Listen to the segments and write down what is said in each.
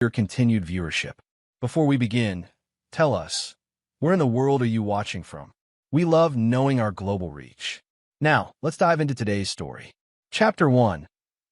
your continued viewership. Before we begin, tell us, where in the world are you watching from? We love knowing our global reach. Now, let's dive into today's story. Chapter 1.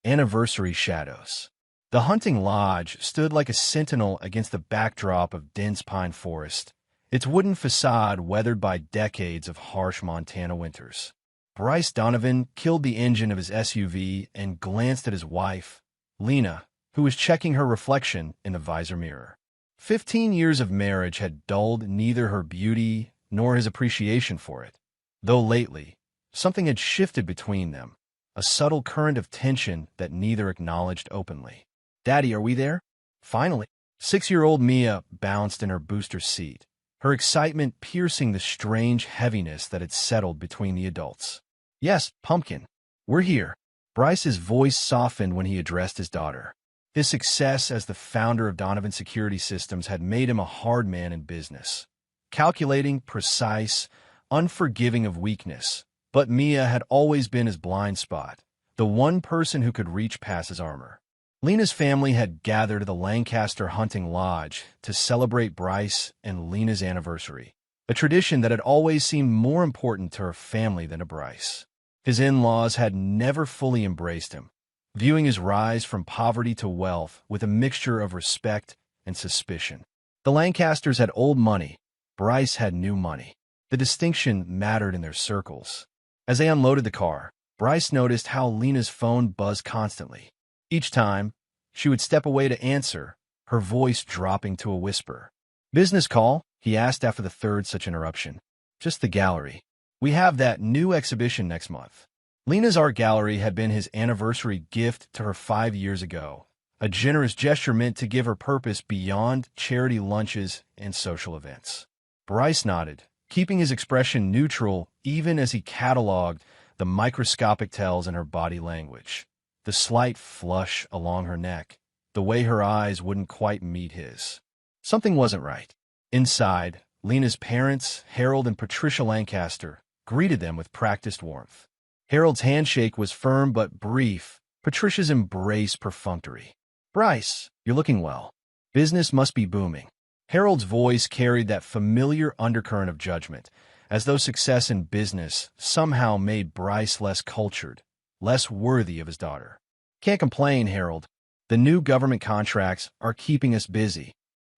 Anniversary Shadows. The hunting lodge stood like a sentinel against the backdrop of dense pine forest, its wooden facade weathered by decades of harsh Montana winters. Bryce Donovan killed the engine of his SUV and glanced at his wife, Lena, who was checking her reflection in the visor mirror. 15 years of marriage had dulled neither her beauty nor his appreciation for it, though lately, something had shifted between them, a subtle current of tension that neither acknowledged openly. "Daddy, are we there?" Finally, 6-year-old Mia bounced in her booster seat, her excitement piercing the strange heaviness that had settled between the adults. "Yes, Pumpkin, we're here." Bryce's voice softened when he addressed his daughter. His success as the founder of Donovan Security Systems had made him a hard man in business. Calculating, precise, unforgiving of weakness. But Mia had always been his blind spot, the one person who could reach past his armor. Lena's family had gathered at the Lancaster Hunting Lodge to celebrate Bryce and Lena's anniversary, a tradition that had always seemed more important to her family than to Bryce. His in-laws had never fully embraced him, viewing his rise from poverty to wealth with a mixture of respect and suspicion. The Lancasters had old money, Bryce had new money. The distinction mattered in their circles. As they unloaded the car, Bryce noticed how Lena's phone buzzed constantly. Each time, she would step away to answer, her voice dropping to a whisper. "Business call?" he asked after the third such interruption. "Just the gallery. We have that new exhibition next month." Lena's art gallery had been his anniversary gift to her 5 years ago, a generous gesture meant to give her purpose beyond charity lunches and social events. Bryce nodded, keeping his expression neutral even as he cataloged the microscopic tells in her body language. The slight flush along her neck, the way her eyes wouldn't quite meet his. Something wasn't right. Inside, Lena's parents, Harold and Patricia Lancaster, greeted them with practiced warmth. Harold's handshake was firm but brief, Patricia's embrace perfunctory. "Bryce, you're looking well. Business must be booming." Harold's voice carried that familiar undercurrent of judgment, as though success in business somehow made Bryce less cultured, less worthy of his daughter. "Can't complain, Harold. The new government contracts are keeping us busy."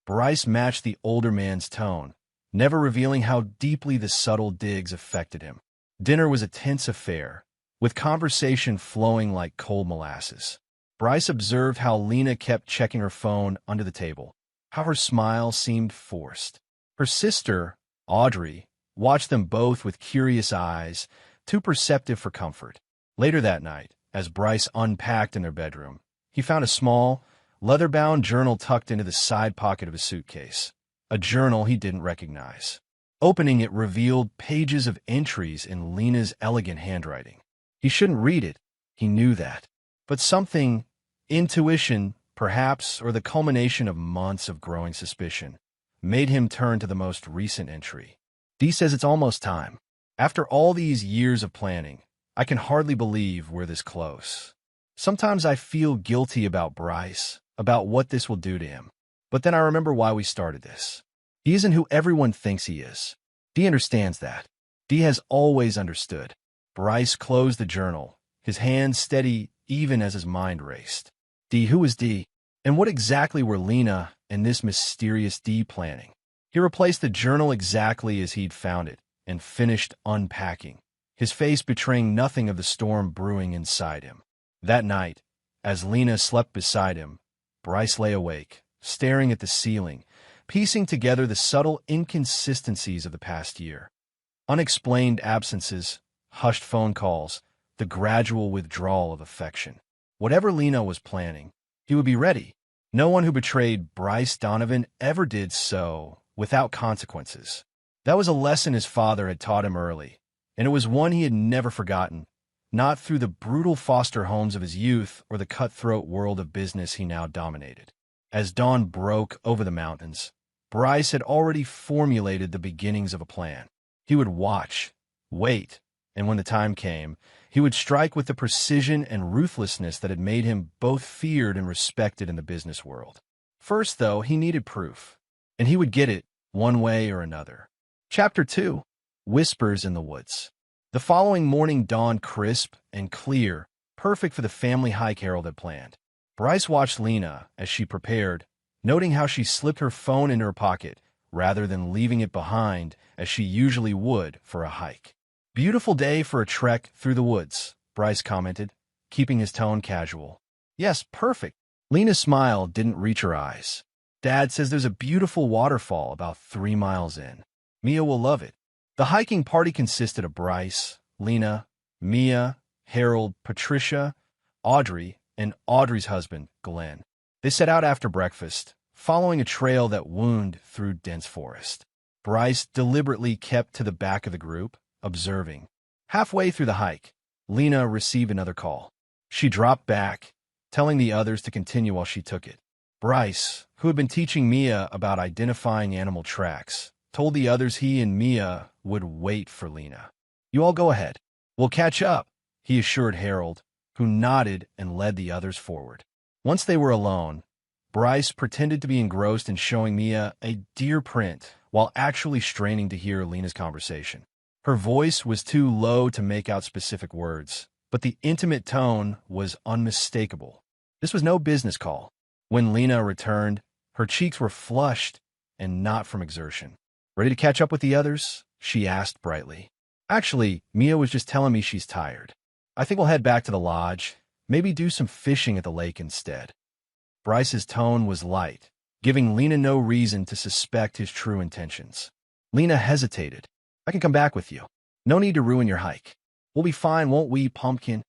Bryce matched the older man's tone, never revealing how deeply the subtle digs affected him. Dinner was a tense affair, with conversation flowing like cold molasses. Bryce observed how Lena kept checking her phone under the table, how her smile seemed forced. Her sister, Audrey, watched them both with curious eyes, too perceptive for comfort. Later that night, as Bryce unpacked in their bedroom, he found a small, leather-bound journal tucked into the side pocket of his suitcase, a journal he didn't recognize. Opening it revealed pages of entries in Lena's elegant handwriting. He shouldn't read it, he knew that. But something, intuition, perhaps, or the culmination of months of growing suspicion, made him turn to the most recent entry. "Dee says it's almost time. After all these years of planning, I can hardly believe we're this close. Sometimes I feel guilty about Bryce, about what this will do to him. But then I remember why we started this. He isn't who everyone thinks he is. Dee understands that. Dee has always understood." Bryce closed the journal, his hands steady even as his mind raced. Dee, who is Dee? And what exactly were Lena and this mysterious Dee planning? He replaced the journal exactly as he'd found it and finished unpacking, his face betraying nothing of the storm brewing inside him. That night, as Lena slept beside him, Bryce lay awake, staring at the ceiling, piecing together the subtle inconsistencies of the past year. Unexplained absences, hushed phone calls, the gradual withdrawal of affection. Whatever Lena was planning, he would be ready. No one who betrayed Bryce Donovan ever did so without consequences. That was a lesson his father had taught him early, and it was one he had never forgotten, not through the brutal foster homes of his youth or the cutthroat world of business he now dominated. As dawn broke over the mountains, Bryce had already formulated the beginnings of a plan. He would watch, wait, and when the time came, he would strike with the precision and ruthlessness that had made him both feared and respected in the business world. First, though, he needed proof, and he would get it one way or another. Chapter 2. Whispers in the Woods. The following morning dawned crisp and clear, perfect for the family hike Harold had planned. Bryce watched Lena as she prepared, noting how she slipped her phone into her pocket rather than leaving it behind as she usually would for a hike. "Beautiful day for a trek through the woods," Bryce commented, keeping his tone casual. "Yes, perfect." Lena's smile didn't reach her eyes. "Dad says there's a beautiful waterfall about 3 miles in. Mia will love it." The hiking party consisted of Bryce, Lena, Mia, Harold, Patricia, Audrey, and Audrey's husband, Glenn. They set out after breakfast, following a trail that wound through dense forest. Bryce deliberately kept to the back of the group, observing. Halfway through the hike, Lena received another call. She dropped back, telling the others to continue while she took it. Bryce, who had been teaching Mia about identifying animal tracks, told the others he and Mia would wait for Lena. "You all go ahead. We'll catch up," he assured Harold, who nodded and led the others forward. Once they were alone, Bryce pretended to be engrossed in showing Mia a deer print while actually straining to hear Lena's conversation. Her voice was too low to make out specific words, but the intimate tone was unmistakable. This was no business call. When Lena returned, her cheeks were flushed and not from exertion. "Ready to catch up with the others?" she asked brightly. "Actually, Mia was just telling me she's tired. I think we'll head back to the lodge, maybe do some fishing at the lake instead." Bryce's tone was light, giving Lena no reason to suspect his true intentions. Lena hesitated. "I can come back with you. No need to ruin your hike. We'll be fine, won't we, Pumpkin?"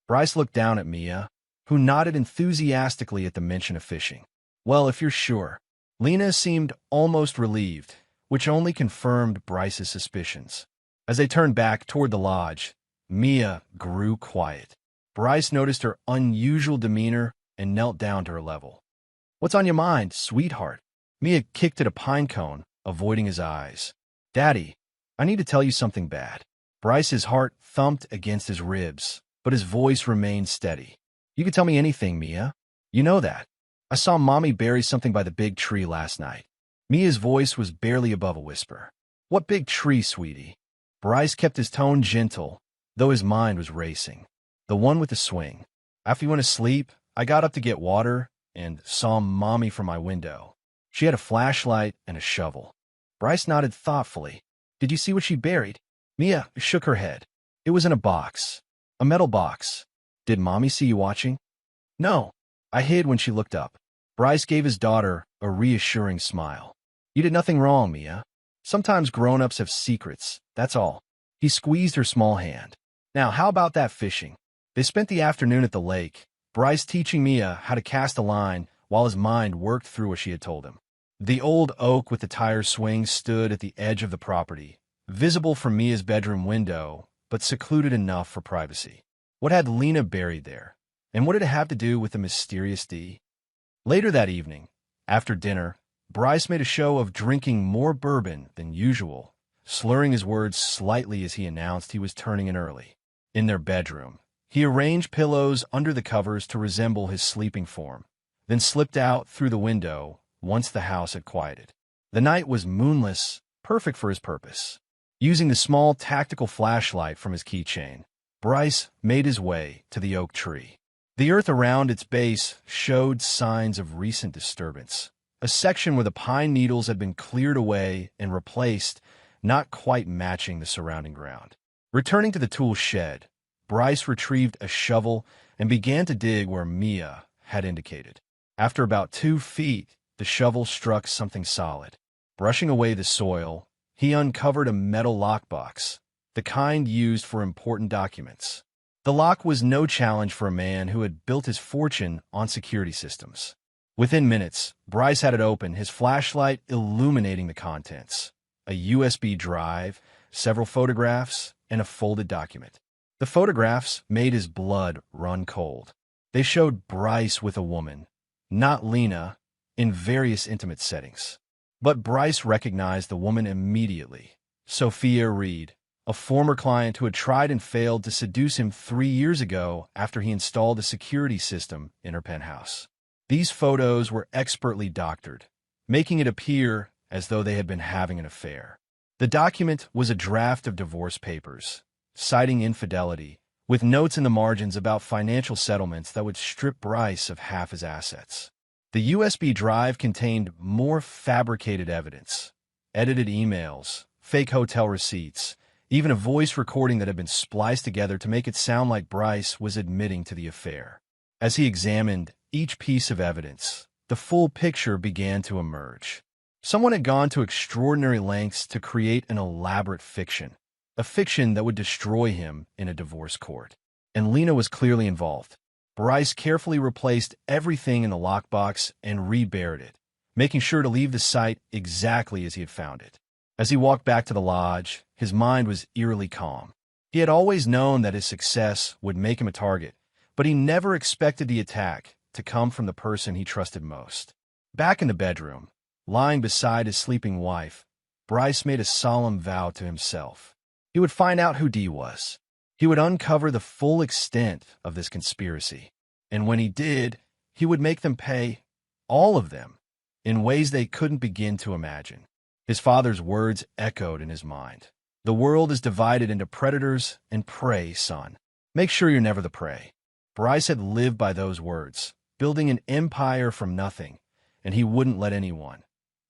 Bryce looked down at Mia, who nodded enthusiastically at the mention of fishing. "Well, if you're sure." Lena seemed almost relieved, which only confirmed Bryce's suspicions. As they turned back toward the lodge, Mia grew quiet. Bryce noticed her unusual demeanor and knelt down to her level. "What's on your mind, sweetheart?" Mia kicked at a pine cone, avoiding his eyes. "Daddy, I need to tell you something bad." Bryce's heart thumped against his ribs, but his voice remained steady. "You can tell me anything, Mia. You know that. I saw Mommy bury something by the big tree last night." Mia's voice was barely above a whisper. "What big tree, sweetie?" Bryce kept his tone gentle, though his mind was racing. "The one with the swing. After you went to sleep, I got up to get water and saw Mommy from my window. She had a flashlight and a shovel." Bryce nodded thoughtfully. "Did you see what she buried?" Mia shook her head. "It was in a box. A metal box. Did Mommy see you watching?" "No. I hid when she looked up." Bryce gave his daughter a reassuring smile. "You did nothing wrong, Mia. Sometimes grown-ups have secrets, that's all." He squeezed her small hand. "Now, how about that fishing?" They spent the afternoon at the lake, Bryce teaching Mia how to cast a line while his mind worked through what she had told him. The old oak with the tire swing stood at the edge of the property, visible from Mia's bedroom window, but secluded enough for privacy. What had Lena buried there? And what did it have to do with the mysterious D? Later that evening, after dinner, Bryce made a show of drinking more bourbon than usual, slurring his words slightly as he announced he was turning in early. In their bedroom, he arranged pillows under the covers to resemble his sleeping form, then slipped out through the window once the house had quieted. The night was moonless, perfect for his purpose. Using the small tactical flashlight from his keychain, Bryce made his way to the oak tree. The earth around its base showed signs of recent disturbance, a section where the pine needles had been cleared away and replaced, not quite matching the surrounding ground. Returning to the tool shed, Bryce retrieved a shovel and began to dig where Mia had indicated. After about 2 feet, the shovel struck something solid. Brushing away the soil, he uncovered a metal lockbox, the kind used for important documents. The lock was no challenge for a man who had built his fortune on security systems. Within minutes, Bryce had it open, his flashlight illuminating the contents: a USB drive, several photographs, and a folded document. The photographs made his blood run cold. They showed Bryce with a woman, not Lena, in various intimate settings. But Bryce recognized the woman immediately: Sophia Reed, a former client who had tried and failed to seduce him 3 years ago after he installed a security system in her penthouse. These photos were expertly doctored, making it appear as though they had been having an affair. The document was a draft of divorce papers, citing infidelity, with notes in the margins about financial settlements that would strip Bryce of half his assets. The USB drive contained more fabricated evidence, edited emails, fake hotel receipts, even a voice recording that had been spliced together to make it sound like Bryce was admitting to the affair. As he examined each piece of evidence, the full picture began to emerge. Someone had gone to extraordinary lengths to create an elaborate fiction, a fiction that would destroy him in a divorce court. And Lena was clearly involved. Bryce carefully replaced everything in the lockbox and reburied it, making sure to leave the site exactly as he had found it. As he walked back to the lodge, his mind was eerily calm. He had always known that his success would make him a target, but he never expected the attack to come from the person he trusted most. Back in the bedroom, lying beside his sleeping wife, Bryce made a solemn vow to himself. He would find out who Dee was. He would uncover the full extent of this conspiracy. And when he did, he would make them pay, all of them, in ways they couldn't begin to imagine. His father's words echoed in his mind. The world is divided into predators and prey, son. Make sure you're never the prey. Bryce had lived by those words, building an empire from nothing, and he wouldn't let anyone,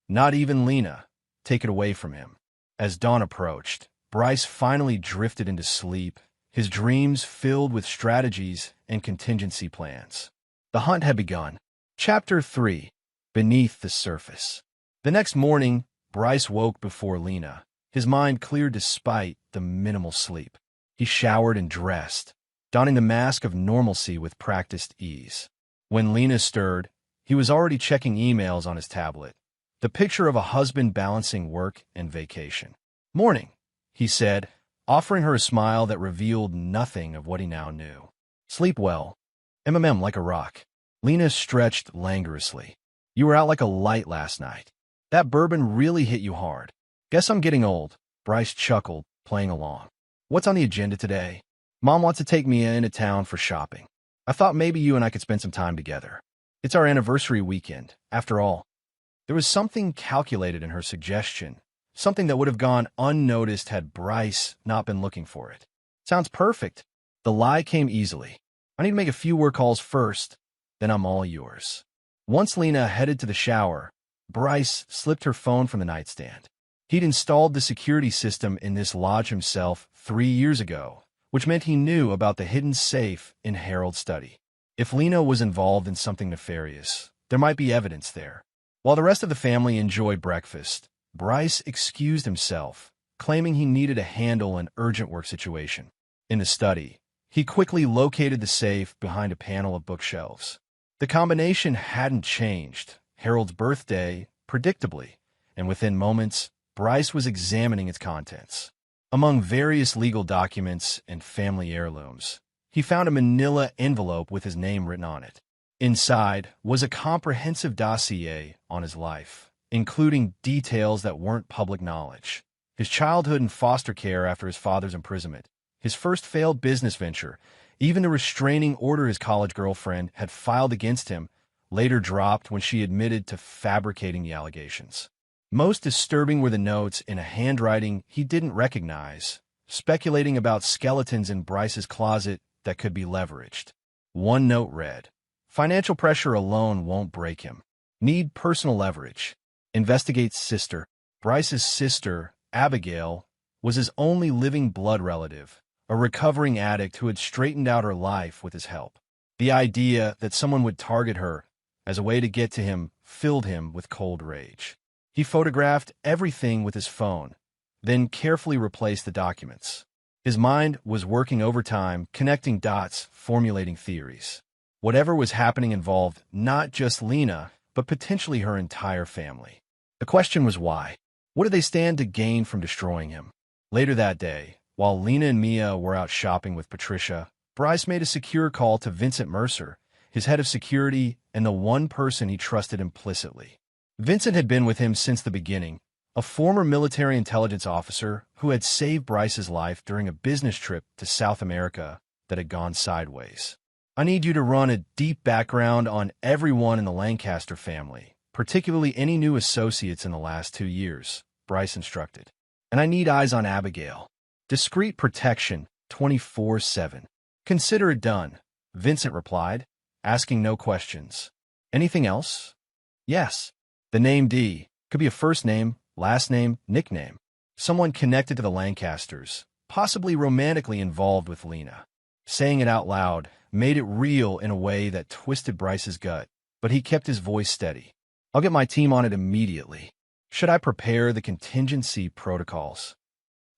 not even Lena, take it away from him. As dawn approached, Bryce finally drifted into sleep, his dreams filled with strategies and contingency plans. The hunt had begun. Chapter 3. Beneath the Surface. The next morning, Bryce woke before Lena, his mind clear despite the minimal sleep. He showered and dressed, donning the mask of normalcy with practiced ease. When Lena stirred, he was already checking emails on his tablet, the picture of a husband balancing work and vacation. "Morning," he said, offering her a smile that revealed nothing of what he now knew. "Sleep well. Like a rock." Lena stretched languorously. "You were out like a light last night. That bourbon really hit you hard." "Guess I'm getting old," Bryce chuckled, playing along. "What's on the agenda today?" "Mom wants to take me into town for shopping. I thought maybe you and I could spend some time together. It's our anniversary weekend, after all." There was something calculated in her suggestion, something that would have gone unnoticed had Bryce not been looking for it. "Sounds perfect." The lie came easily. "I need to make a few work calls first, then I'm all yours." Once Lena headed to the shower, Bryce slipped her phone from the nightstand. He'd installed the security system in this lodge himself 3 years ago, which meant he knew about the hidden safe in Harold's study. If Lena was involved in something nefarious, there might be evidence there. While the rest of the family enjoyed breakfast, Bryce excused himself, claiming he needed to handle an urgent work situation. In the study, he quickly located the safe behind a panel of bookshelves. The combination hadn't changed. Harold's birthday, predictably, and within moments, Bryce was examining its contents. Among various legal documents and family heirlooms, he found a manila envelope with his name written on it. Inside was a comprehensive dossier on his life, including details that weren't public knowledge. His childhood in foster care after his father's imprisonment, his first failed business venture, even the restraining order his college girlfriend had filed against him, later dropped when she admitted to fabricating the allegations. Most disturbing were the notes in a handwriting he didn't recognize, speculating about skeletons in Bryce's closet that could be leveraged. One note read, "Financial pressure alone won't break him. Need personal leverage. Investigates sister." Bryce's sister, Abigail, was his only living blood relative, a recovering addict who had straightened out her life with his help. The idea that someone would target her as a way to get to him filled him with cold rage. He photographed everything with his phone, then carefully replaced the documents. His mind was working overtime, connecting dots, formulating theories. Whatever was happening involved not just Lena, but potentially her entire family. The question was why? What did they stand to gain from destroying him? Later that day, while Lena and Mia were out shopping with Patricia, Bryce made a secure call to Vincent Mercer, his head of security and the one person he trusted implicitly. Vincent had been with him since the beginning, a former military intelligence officer who had saved Bryce's life during a business trip to South America that had gone sideways. I need you to run a deep background on everyone in the Lancaster family, particularly any new associates in the last 2 years, Bryce instructed. And I need eyes on Abigail. Discreet protection, 24/7. Consider it done, Vincent replied, asking no questions. Anything else? Yes. The name D could be a first name, last name, nickname. Someone connected to the Lancasters, possibly romantically involved with Lena. Saying it out loud made it real in a way that twisted Bryce's gut, but he kept his voice steady. I'll get my team on it immediately. Should I prepare the contingency protocols?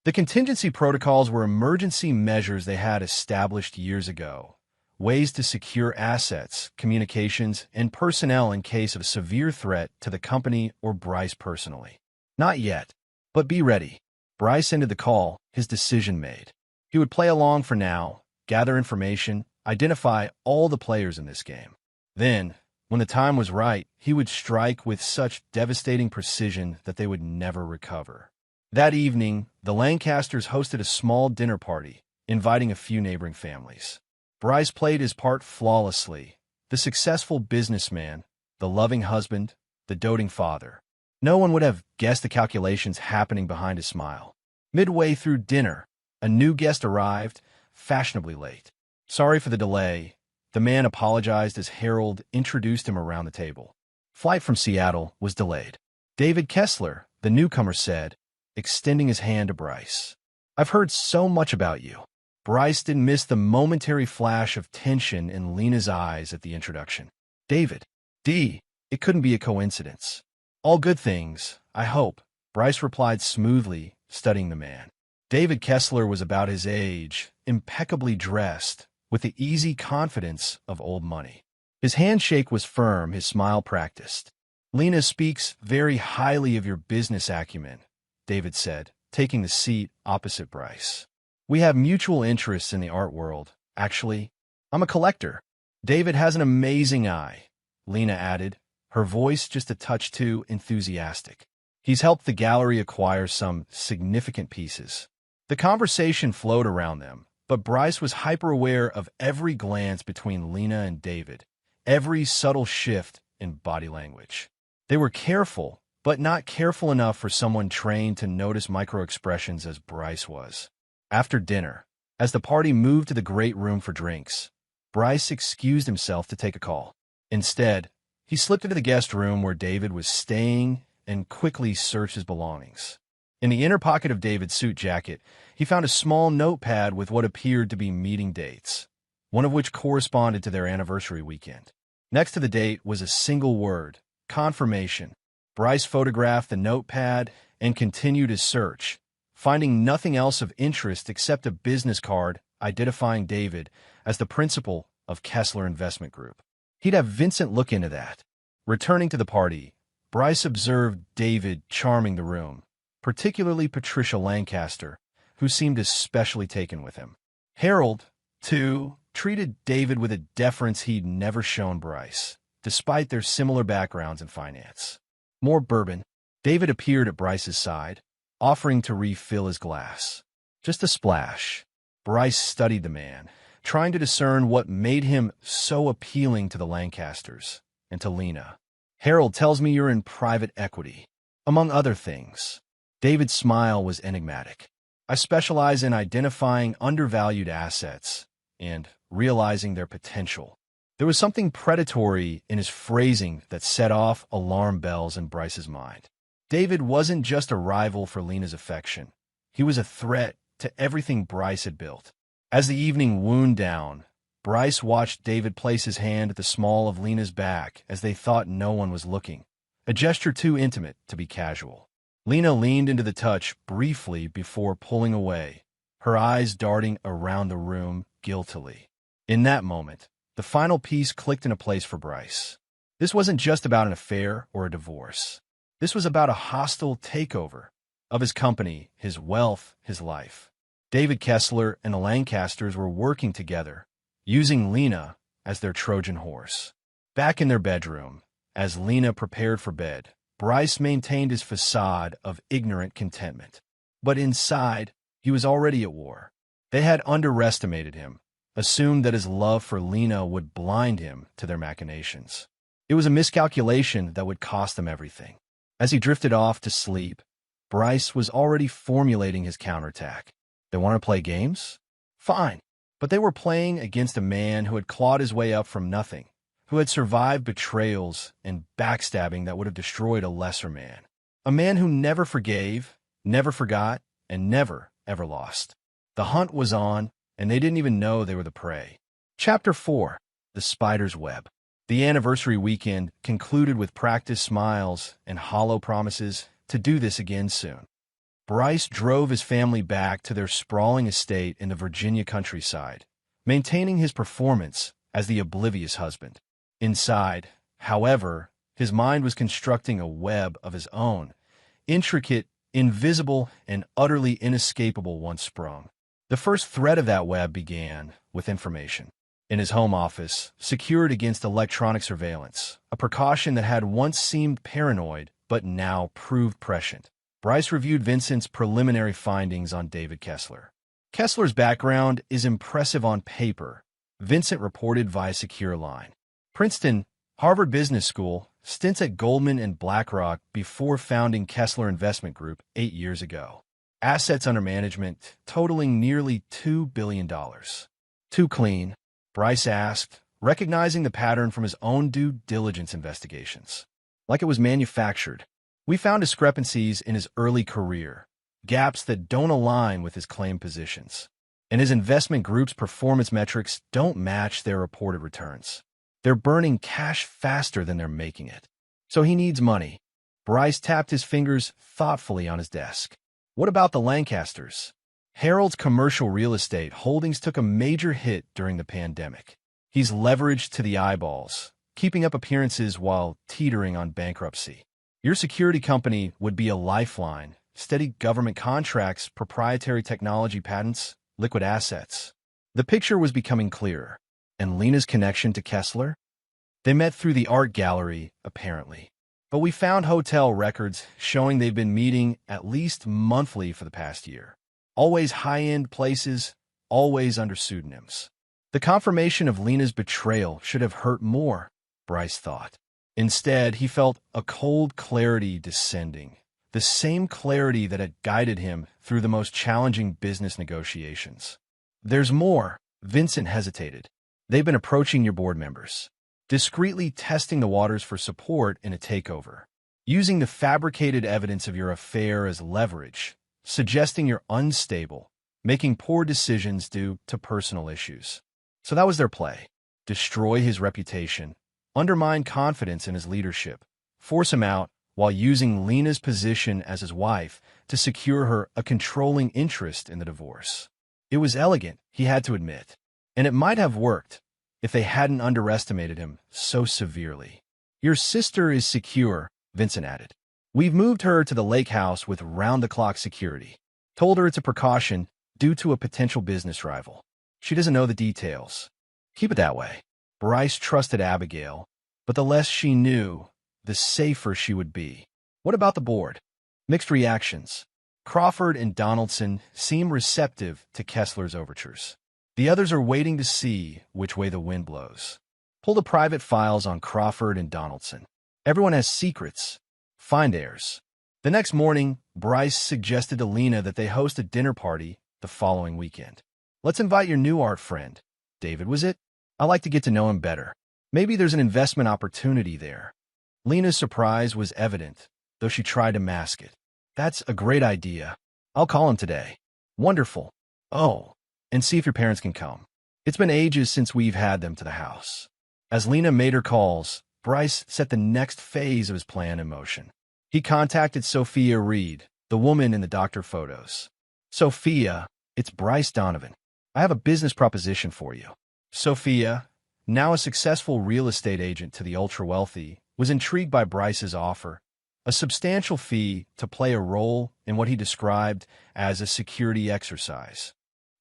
The contingency protocols were emergency measures they had established years ago, ways to secure assets, communications, and personnel in case of a severe threat to the company or Bryce personally. Not yet, but be ready. Bryce ended the call, his decision made. He would play along for now, gather information, identify all the players in this game. Then, when the time was right, he would strike with such devastating precision that they would never recover. That evening, the Lancasters hosted a small dinner party, inviting a few neighboring families. Bryce played his part flawlessly, the successful businessman, the loving husband, the doting father. No one would have guessed the calculations happening behind his smile. Midway through dinner, a new guest arrived, fashionably late. Sorry for the delay, the man apologized as Harold introduced him around the table. Flight from Seattle was delayed. David Kessler, the newcomer said, extending his hand to Bryce. I've heard so much about you. Bryce didn't miss the momentary flash of tension in Lena's eyes at the introduction. David. D. It couldn't be a coincidence. All good things, I hope, Bryce replied smoothly, studying the man. David Kessler was about his age, impeccably dressed, with the easy confidence of old money. His handshake was firm, his smile practiced. Lena speaks very highly of your business acumen, David said, taking the seat opposite Bryce. We have mutual interests in the art world, actually. I'm a collector. David has an amazing eye, Lena added, her voice just a touch too enthusiastic. He's helped the gallery acquire some significant pieces. The conversation flowed around them, but Bryce was hyper-aware of every glance between Lena and David, every subtle shift in body language. They were careful, but not careful enough for someone trained to notice micro-expressions as Bryce was. After dinner, as the party moved to the great room for drinks, Bryce excused himself to take a call. Instead, he slipped into the guest room where David was staying and quickly searched his belongings. In the inner pocket of David's suit jacket, he found a small notepad with what appeared to be meeting dates, one of which corresponded to their anniversary weekend. Next to the date was a single word, confirmation. Bryce photographed the notepad and continued his search, finding nothing else of interest except a business card identifying David as the principal of Kessler Investment Group. He'd have Vincent look into that. Returning to the party, Bryce observed David charming the room, particularly Patricia Lancaster, who seemed especially taken with him. Harold, too, treated David with a deference he'd never shown Bryce, despite their similar backgrounds in finance. More bourbon. David appeared at Bryce's side, offering to refill his glass. Just a splash. Bryce studied the man, trying to discern what made him so appealing to the Lancasters and to Lena. Harold tells me you're in private equity, among other things. David's smile was enigmatic. I specialize in identifying undervalued assets and realizing their potential. There was something predatory in his phrasing that set off alarm bells in Bryce's mind. David wasn't just a rival for Lena's affection. He was a threat to everything Bryce had built. As the evening wound down, Bryce watched David place his hand at the small of Lena's back as they thought no one was looking, a gesture too intimate to be casual. Lena leaned into the touch briefly before pulling away, her eyes darting around the room guiltily. In that moment, the final piece clicked into place for Bryce. This wasn't just about an affair or a divorce. This was about a hostile takeover of his company, his wealth, his life. David Kessler and the Lancasters were working together, using Lena as their Trojan horse. Back in their bedroom, as Lena prepared for bed, Bryce maintained his facade of ignorant contentment. But inside, he was already at war. They had underestimated him, assumed that his love for Lena would blind him to their machinations. It was a miscalculation that would cost them everything. As he drifted off to sleep, Bryce was already formulating his counterattack. They want to play games? Fine. But they were playing against a man who had clawed his way up from nothing, who had survived betrayals and backstabbing that would have destroyed a lesser man. A man who never forgave, never forgot, and never, ever lost. The hunt was on, and they didn't even know they were the prey. Chapter 4. The Spider's Web. The anniversary weekend concluded with practiced smiles and hollow promises to do this again soon. Bryce drove his family back to their sprawling estate in the Virginia countryside, maintaining his performance as the oblivious husband. Inside, however, his mind was constructing a web of his own, intricate, invisible, and utterly inescapable once sprung. The first thread of that web began with information. In his home office, secured against electronic surveillance, a precaution that had once seemed paranoid but now proved prescient, Bryce reviewed Vincent's preliminary findings on David Kessler. Kessler's background is impressive on paper, Vincent reported via secure line. Princeton, Harvard Business School, stints at Goldman and BlackRock before founding Kessler Investment Group 8 years ago. Assets under management totaling nearly $2 billion. Too clean? Bryce asked, recognizing the pattern from his own due diligence investigations. Like it was manufactured. We found discrepancies in his early career, gaps that don't align with his claimed positions. And his investment group's performance metrics don't match their reported returns. They're burning cash faster than they're making it. So he needs money. Bryce tapped his fingers thoughtfully on his desk. What about the Lancasters? Harold's commercial real estate holdings took a major hit during the pandemic. He's leveraged to the eyeballs, keeping up appearances while teetering on bankruptcy. Your security company would be a lifeline, steady government contracts, proprietary technology patents, liquid assets. The picture was becoming clearer. And Lena's connection to Kessler? They met through the art gallery, apparently. But we found hotel records showing they've been meeting at least monthly for the past year. Always high-end places, always under pseudonyms. The confirmation of Lena's betrayal should have hurt more, Bryce thought. Instead, he felt a cold clarity descending, the same clarity that had guided him through the most challenging business negotiations. There's more, Vincent hesitated. They've been approaching your board members, discreetly testing the waters for support in a takeover, using the fabricated evidence of your affair as leverage, suggesting you're unstable, making poor decisions due to personal issues. So that was their play. Destroy his reputation, undermine confidence in his leadership, force him out while using Lena's position as his wife to secure her a controlling interest in the divorce. It was elegant, he had to admit, and it might have worked if they hadn't underestimated him so severely. Your sister is secure, Vincent added. We've moved her to the lake house with round-the-clock security. Told her it's a precaution due to a potential business rival. She doesn't know the details. Keep it that way. Bryce trusted Abigail, but the less she knew, the safer she would be. What about the board? Mixed reactions. Crawford and Donaldson seem receptive to Kessler's overtures. The others are waiting to see which way the wind blows. Pull the private files on Crawford and Donaldson. Everyone has secrets. Find theirs. The next morning, Bryce suggested to Lena that they host a dinner party the following weekend. Let's invite your new art friend. David, was it? I like to get to know him better. Maybe there's an investment opportunity there. Lena's surprise was evident, though she tried to mask it. That's a great idea. I'll call him today. Wonderful. Oh, and see if your parents can come. It's been ages since we've had them to the house. As Lena made her calls, Bryce set the next phase of his plan in motion. He contacted Sophia Reed, the woman in the doctor photos. Sophia, it's Bryce Donovan. I have a business proposition for you. Sophia, now a successful real estate agent to the ultra-wealthy, was intrigued by Bryce's offer, a substantial fee to play a role in what he described as a security exercise.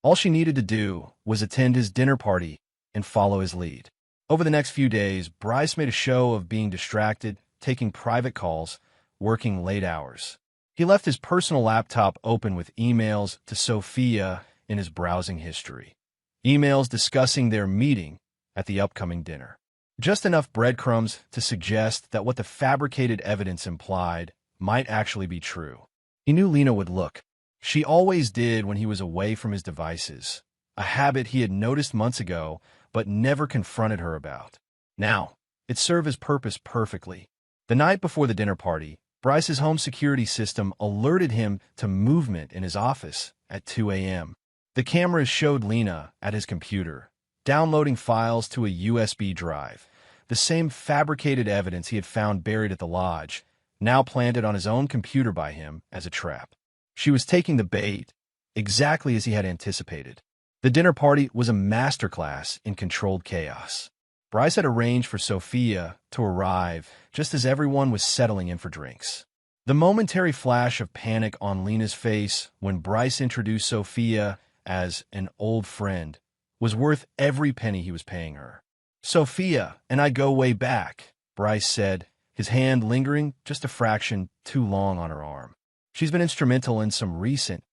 All she needed to do was attend his dinner party and follow his lead. Over the next few days, Bryce made a show of being distracted, taking private calls, working late hours. He left his personal laptop open with emails to Sophia in his browsing history. emails discussing their meeting at the upcoming dinner. Just enough breadcrumbs to suggest that what the fabricated evidence implied might actually be true. He knew Lena would look. She always did when he was away from his devices, a habit he had noticed months ago but never confronted her about. Now, it served his purpose perfectly. The night before the dinner party, Bryce's home security system alerted him to movement in his office at 2 a.m. The cameras showed Lena at his computer, downloading files to a USB drive, the same fabricated evidence he had found buried at the lodge, now planted on his own computer by him as a trap. She was taking the bait, exactly as he had anticipated. The dinner party was a masterclass in controlled chaos. Bryce had arranged for Sophia to arrive just as everyone was settling in for drinks. The momentary flash of panic on Lena's face when Bryce introduced Sophia as an old friend was worth every penny he was paying her. "Sophia and I go way back," Bryce said, his hand lingering just a fraction too long on her arm. "She's been instrumental in some recent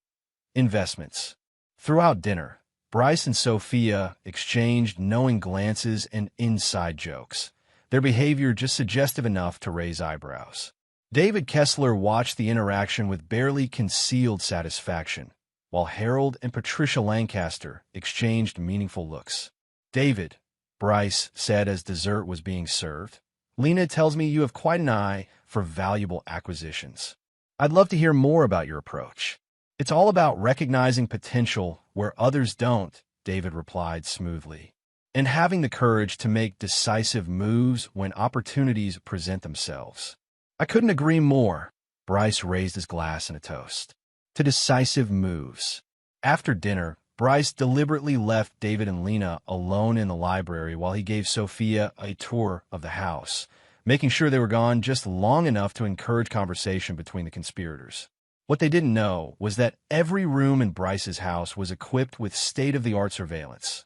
investments." Throughout dinner, Bryce and Sophia exchanged knowing glances and inside jokes, their behavior just suggestive enough to raise eyebrows. David Kessler watched the interaction with barely concealed satisfaction, while Harold and Patricia Lancaster exchanged meaningful looks. "David," Bryce said as dessert was being served, "Lena tells me you have quite an eye for valuable acquisitions. I'd love to hear more about your approach." "It's all about recognizing potential where others don't," David replied smoothly, "and having the courage to make decisive moves when opportunities present themselves." "I couldn't agree more." Bryce raised his glass in a toast. "To decisive moves." After dinner, Bryce deliberately left David and Lena alone in the library while he gave Sophia a tour of the house, making sure they were gone just long enough to encourage conversation between the conspirators. What they didn't know was that every room in Bryce's house was equipped with state-of-the-art surveillance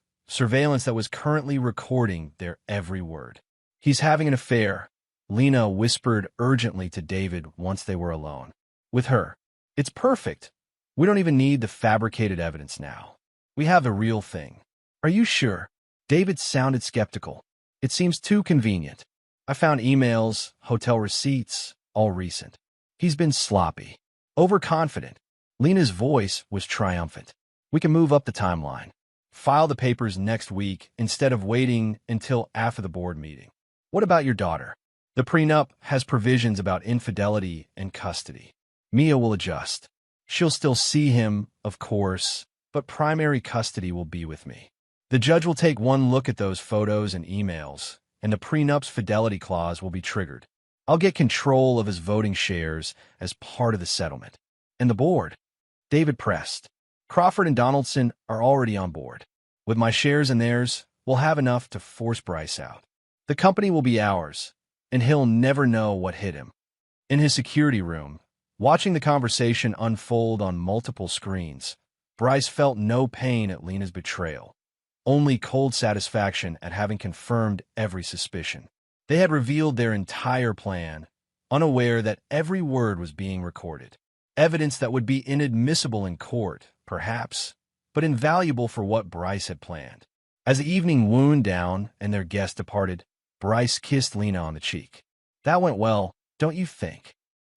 that was currently recording their every word. "He's having an affair," Lena whispered urgently to David once they were alone. "With her. It's perfect. We don't even need the fabricated evidence now. We have the real thing." "Are you sure?" David sounded skeptical. "It seems too convenient. I found emails, hotel receipts, all recent." "He's been sloppy. Overconfident." Lena's voice was triumphant. "We can move up the timeline. File the papers next week instead of waiting until after the board meeting." "What about your daughter?" "The prenup has provisions about infidelity and custody. Mia will adjust. She'll still see him, of course, but primary custody will be with me. The judge will take one look at those photos and emails, and the prenup's fidelity clause will be triggered. I'll get control of his voting shares as part of the settlement." "And the board?" David pressed. "Crawford and Donaldson are already on board. With my shares and theirs, we'll have enough to force Bryce out. The company will be ours, and he'll never know what hit him." In his security room, watching the conversation unfold on multiple screens, Bryce felt no pain at Lena's betrayal, only cold satisfaction at having confirmed every suspicion. They had revealed their entire plan, unaware that every word was being recorded. Evidence that would be inadmissible in court, perhaps, but invaluable for what Bryce had planned. As the evening wound down and their guest departed, Bryce kissed Lena on the cheek. "That went well, don't you think?"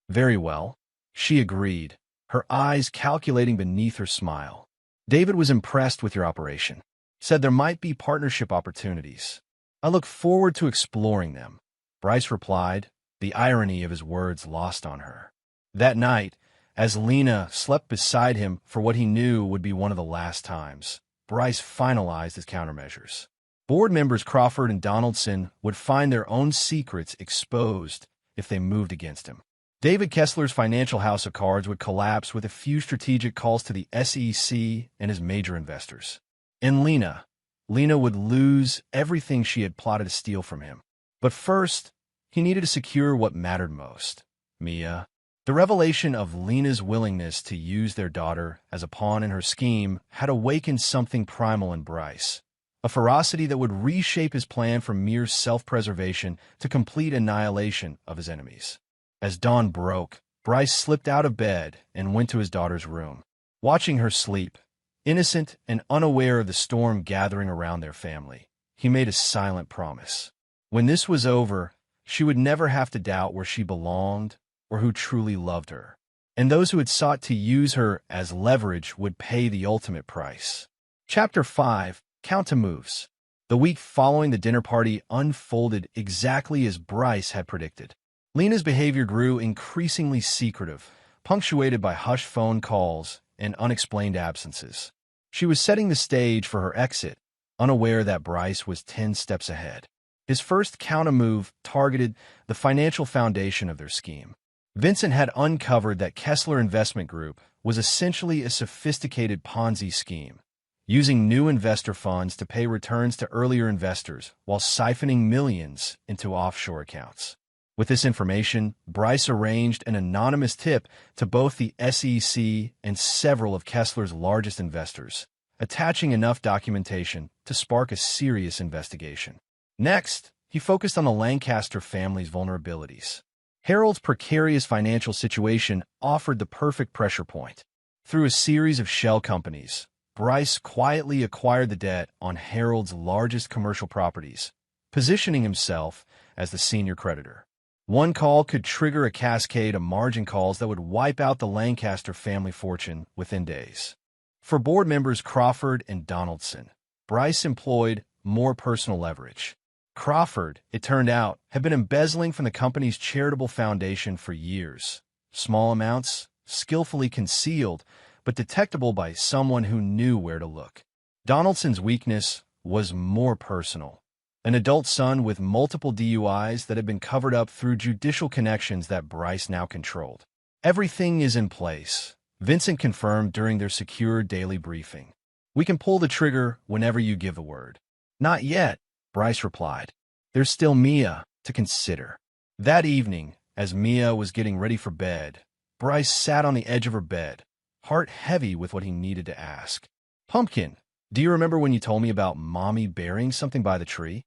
"Very well," she agreed, her eyes calculating beneath her smile. "David was impressed with your operation. Said there might be partnership opportunities. I look forward to exploring them," Bryce replied, the irony of his words lost on her. That night, as Lena slept beside him for what he knew would be one of the last times, Bryce finalized his countermeasures. Board members Crawford and Donaldson would find their own secrets exposed if they moved against him. David Kessler's financial house of cards would collapse with a few strategic calls to the SEC and his major investors. And Lena would lose everything she had plotted to steal from him. But first, he needed to secure what mattered most: Mia. The revelation of Lena's willingness to use their daughter as a pawn in her scheme had awakened something primal in Bryce, a ferocity that would reshape his plan from mere self-preservation to complete annihilation of his enemies. As dawn broke, Bryce slipped out of bed and went to his daughter's room. Watching her sleep, Innocent and unaware of the storm gathering around their family, he made a silent promise. When this was over, she would never have to doubt where she belonged or who truly loved her. And those who had sought to use her as leverage would pay the ultimate price. Chapter 5. Counter-moves. The week following the dinner party unfolded exactly as Bryce had predicted. Lena's behavior grew increasingly secretive, punctuated by hushed phone calls and unexplained absences. She was setting the stage for her exit, unaware that Bryce was 10 steps ahead. His first counter-move targeted the financial foundation of their scheme. Vincent had uncovered that Kessler Investment Group was essentially a sophisticated Ponzi scheme, using new investor funds to pay returns to earlier investors while siphoning millions into offshore accounts. With this information, Bryce arranged an anonymous tip to both the SEC and several of Kessler's largest investors, attaching enough documentation to spark a serious investigation. Next, he focused on the Lancaster family's vulnerabilities. Harold's precarious financial situation offered the perfect pressure point. Through a series of shell companies, Bryce quietly acquired the debt on Harold's largest commercial properties, positioning himself as the senior creditor. One call could trigger a cascade of margin calls that would wipe out the Lancaster family fortune within days. For board members Crawford and Donaldson, Bryce employed more personal leverage. Crawford, it turned out, had been embezzling from the company's charitable foundation for years. Small amounts, skillfully concealed, but detectable by someone who knew where to look. Donaldson's weakness was more personal. An adult son with multiple DUIs that had been covered up through judicial connections that Bryce now controlled. Everything is in place, Vincent confirmed during their secure daily briefing. We can pull the trigger whenever you give the word. Not yet, Bryce replied. There's still Mia to consider. That evening, as Mia was getting ready for bed, Bryce sat on the edge of her bed, heart heavy with what he needed to ask. Pumpkin, do you remember when you told me about Mommy burying something by the tree?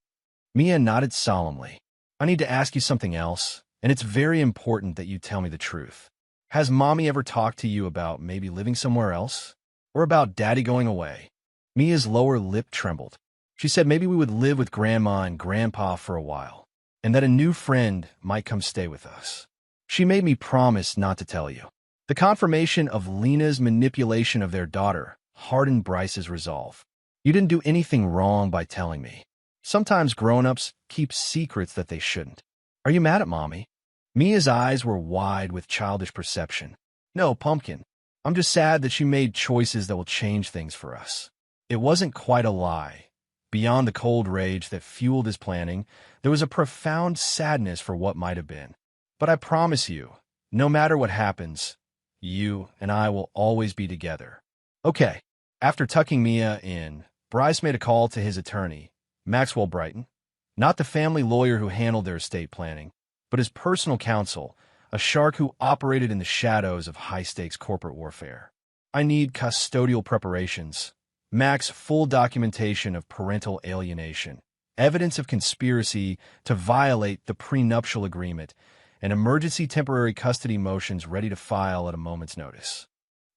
Mia nodded solemnly. I need to ask you something else, and it's very important that you tell me the truth. Has Mommy ever talked to you about maybe living somewhere else? Or about Daddy going away? Mia's lower lip trembled. She said maybe we would live with Grandma and Grandpa for a while, and that a new friend might come stay with us. She made me promise not to tell you. The confirmation of Lena's manipulation of their daughter hardened Bryce's resolve. You didn't do anything wrong by telling me. Sometimes grown-ups keep secrets that they shouldn't. Are you mad at Mommy? Mia's eyes were wide with childish perception. No, Pumpkin. I'm just sad that she made choices that will change things for us. It wasn't quite a lie. Beyond the cold rage that fueled his planning, there was a profound sadness for what might have been. But I promise you, no matter what happens, you and I will always be together. Okay. After tucking Mia in, Bryce made a call to his attorney, Maxwell Brighton, not the family lawyer who handled their estate planning, but his personal counsel, a shark who operated in the shadows of high-stakes corporate warfare. I need custodial preparations. Mac's full documentation of parental alienation, evidence of conspiracy to violate the prenuptial agreement, and emergency temporary custody motions ready to file at a moment's notice.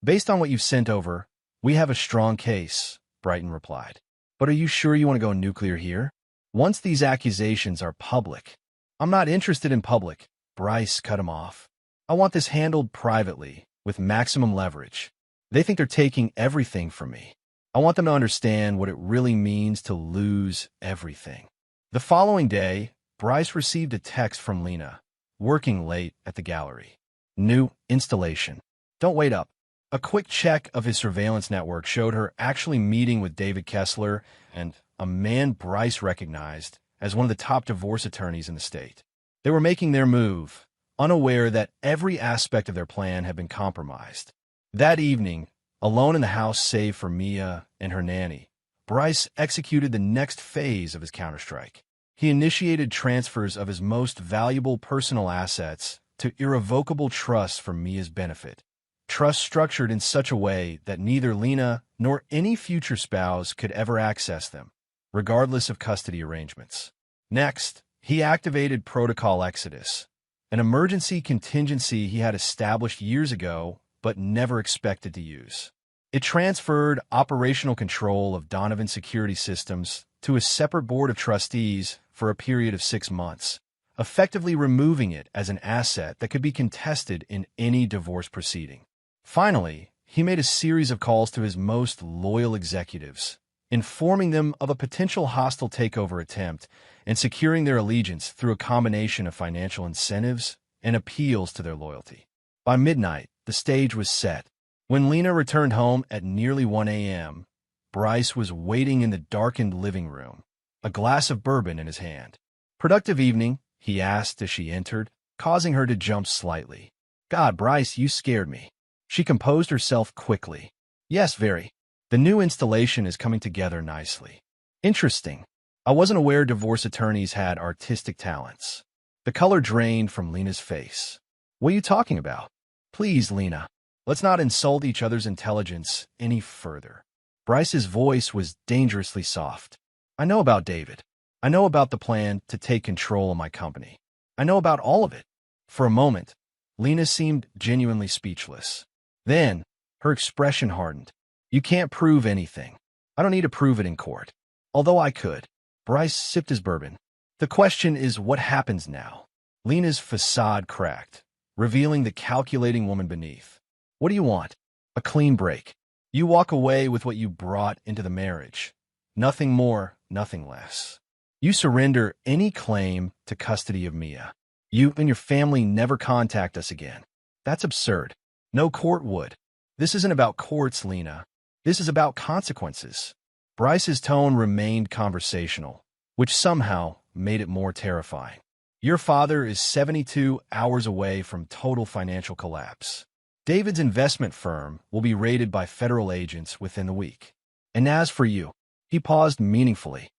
Based on what you've sent over, we have a strong case, Brighton replied. But are you sure you want to go nuclear here? Once these accusations are public. I'm not interested in public, Bryce cut him off. I want this handled privately, with maximum leverage. They think they're taking everything from me. I want them to understand what it really means to lose everything. The following day, Bryce received a text from Lena, working late at the gallery. New installation. Don't wait up. A quick check of his surveillance network showed her actually meeting with David Kessler and a man Bryce recognized as one of the top divorce attorneys in the state. They were making their move, unaware that every aspect of their plan had been compromised. That evening, alone in the house save for Mia and her nanny, Bryce executed the next phase of his counterstrike. He initiated transfers of his most valuable personal assets to irrevocable trusts for Mia's benefit. Trusts structured in such a way that neither Lena nor any future spouse could ever access them, regardless of custody arrangements. Next, he activated Protocol Exodus, an emergency contingency he had established years ago but never expected to use. It transferred operational control of Donovan's security systems to a separate board of trustees for a period of 6 months, effectively removing it as an asset that could be contested in any divorce proceeding. Finally, he made a series of calls to his most loyal executives, informing them of a potential hostile takeover attempt and securing their allegiance through a combination of financial incentives and appeals to their loyalty. By midnight, the stage was set. When Lena returned home at nearly 1 a.m., Bryce was waiting in the darkened living room, a glass of bourbon in his hand. "Productive evening?" he asked as she entered, causing her to jump slightly. "God, Bryce, you scared me." She composed herself quickly. "Yes, very. The new installation is coming together nicely." "Interesting. I wasn't aware divorce attorneys had artistic talents." The color drained from Lena's face. "What are you talking about?" "Please, Lena. Let's not insult each other's intelligence any further." Bryce's voice was dangerously soft. "I know about David. I know about the plan to take control of my company. I know about all of it." For a moment, Lena seemed genuinely speechless. Then, her expression hardened. "You can't prove anything. I don't need to prove it in court. Although I could." Bryce sipped his bourbon. "The question is what happens now?" Lena's facade cracked, revealing the calculating woman beneath. "What do you want?" "A clean break. You walk away with what you brought into the marriage. Nothing more, nothing less. You surrender any claim to custody of Mia. You and your family never contact us again." "That's absurd. No court would." "This isn't about courts, Lena. This is about consequences." Bryce's tone remained conversational, which somehow made it more terrifying. "Your father is 72 hours away from total financial collapse. David's investment firm will be raided by federal agents within the week. And as for you," he paused meaningfully,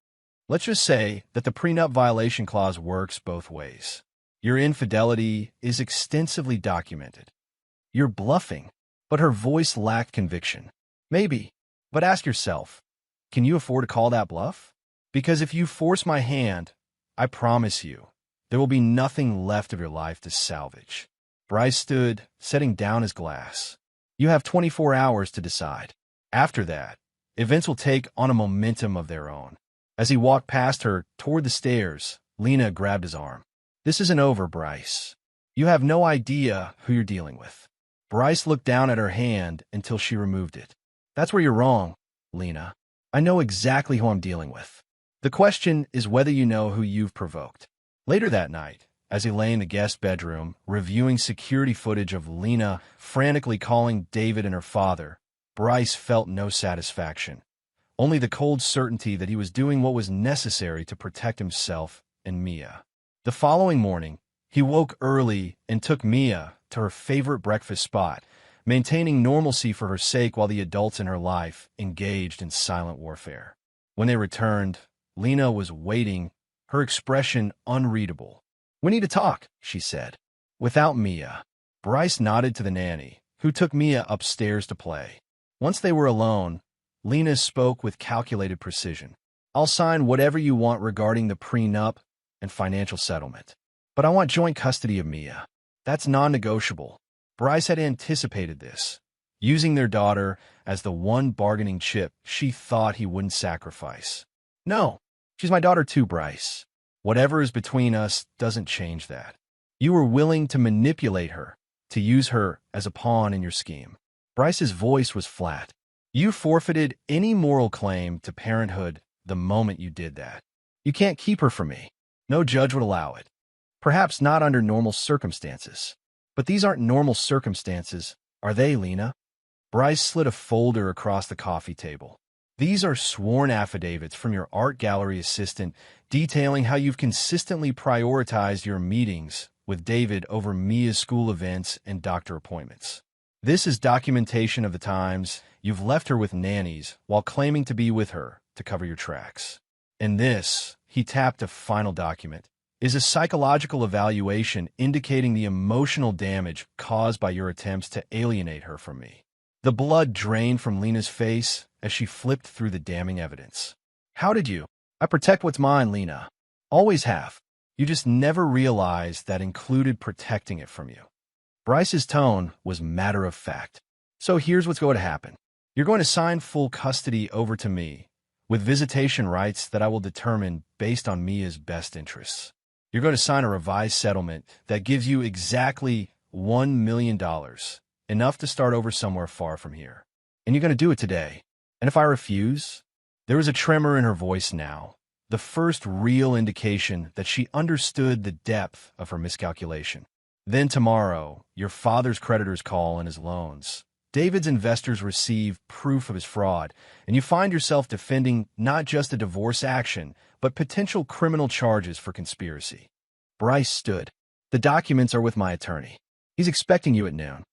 "let's just say that the prenup violation clause works both ways. Your infidelity is extensively documented. You're bluffing." But her voice lacked conviction. "Maybe, but ask yourself, can you afford to call that bluff? Because if you force my hand, I promise you, there will be nothing left of your life to salvage." Bryce stood, setting down his glass. "You have 24 hours to decide. After that, events will take on a momentum of their own." As he walked past her toward the stairs, Lena grabbed his arm. "This isn't over, Bryce. You have no idea who you're dealing with." Bryce looked down at her hand until she removed it. "That's where you're wrong, Lena. I know exactly who I'm dealing with. The question is whether you know who you've provoked." Later that night, as he lay in the guest bedroom, reviewing security footage of Lena frantically calling David and her father, Bryce felt no satisfaction, only the cold certainty that he was doing what was necessary to protect himself and Mia. The following morning, he woke early and took Mia to her favorite breakfast spot, maintaining normalcy for her sake while the adults in her life engaged in silent warfare. When they returned, Lena was waiting, her expression unreadable. "We need to talk," she said. "Without Mia." Bryce nodded to the nanny, who took Mia upstairs to play. Once they were alone, Lena spoke with calculated precision. "I'll sign whatever you want regarding the prenup and financial settlement. But I want joint custody of Mia. That's non-negotiable." Bryce had anticipated this, using their daughter as the one bargaining chip she thought he wouldn't sacrifice. "No, she's my daughter too, Bryce. Whatever is between us doesn't change that. You were willing to manipulate her, to use her as a pawn in your scheme." Bryce's voice was flat. "You forfeited any moral claim to parenthood the moment you did that. You can't keep her from me. No judge would allow it. Perhaps not under normal circumstances. But these aren't normal circumstances, are they, Lena?" Bryce slid a folder across the coffee table. "These are sworn affidavits from your art gallery assistant detailing how you've consistently prioritized your meetings with David over Mia's school events and doctor appointments. This is documentation of the times you've left her with nannies while claiming to be with her to cover your tracks. And this," he tapped a final document, "is a psychological evaluation indicating the emotional damage caused by your attempts to alienate her from me." The blood drained from Lena's face as she flipped through the damning evidence. "How did you?" "I protect what's mine, Lena. Always have. You just never realized that included protecting it from you." Bryce's tone was matter of fact. "So here's what's going to happen. You're going to sign full custody over to me, with visitation rights that I will determine based on Mia's best interests. You're going to sign a revised settlement that gives you exactly $1 million, enough to start over somewhere far from here. And you're going to do it today. And if I refuse? There was a tremor in her voice now, the first real indication that she understood the depth of her miscalculation. Then tomorrow, your father's creditors call on his loans. David's investors receive proof of his fraud, and you find yourself defending not just a divorce action, but potential criminal charges for conspiracy. Bryce stood. The documents are with my attorney. He's expecting you at noon.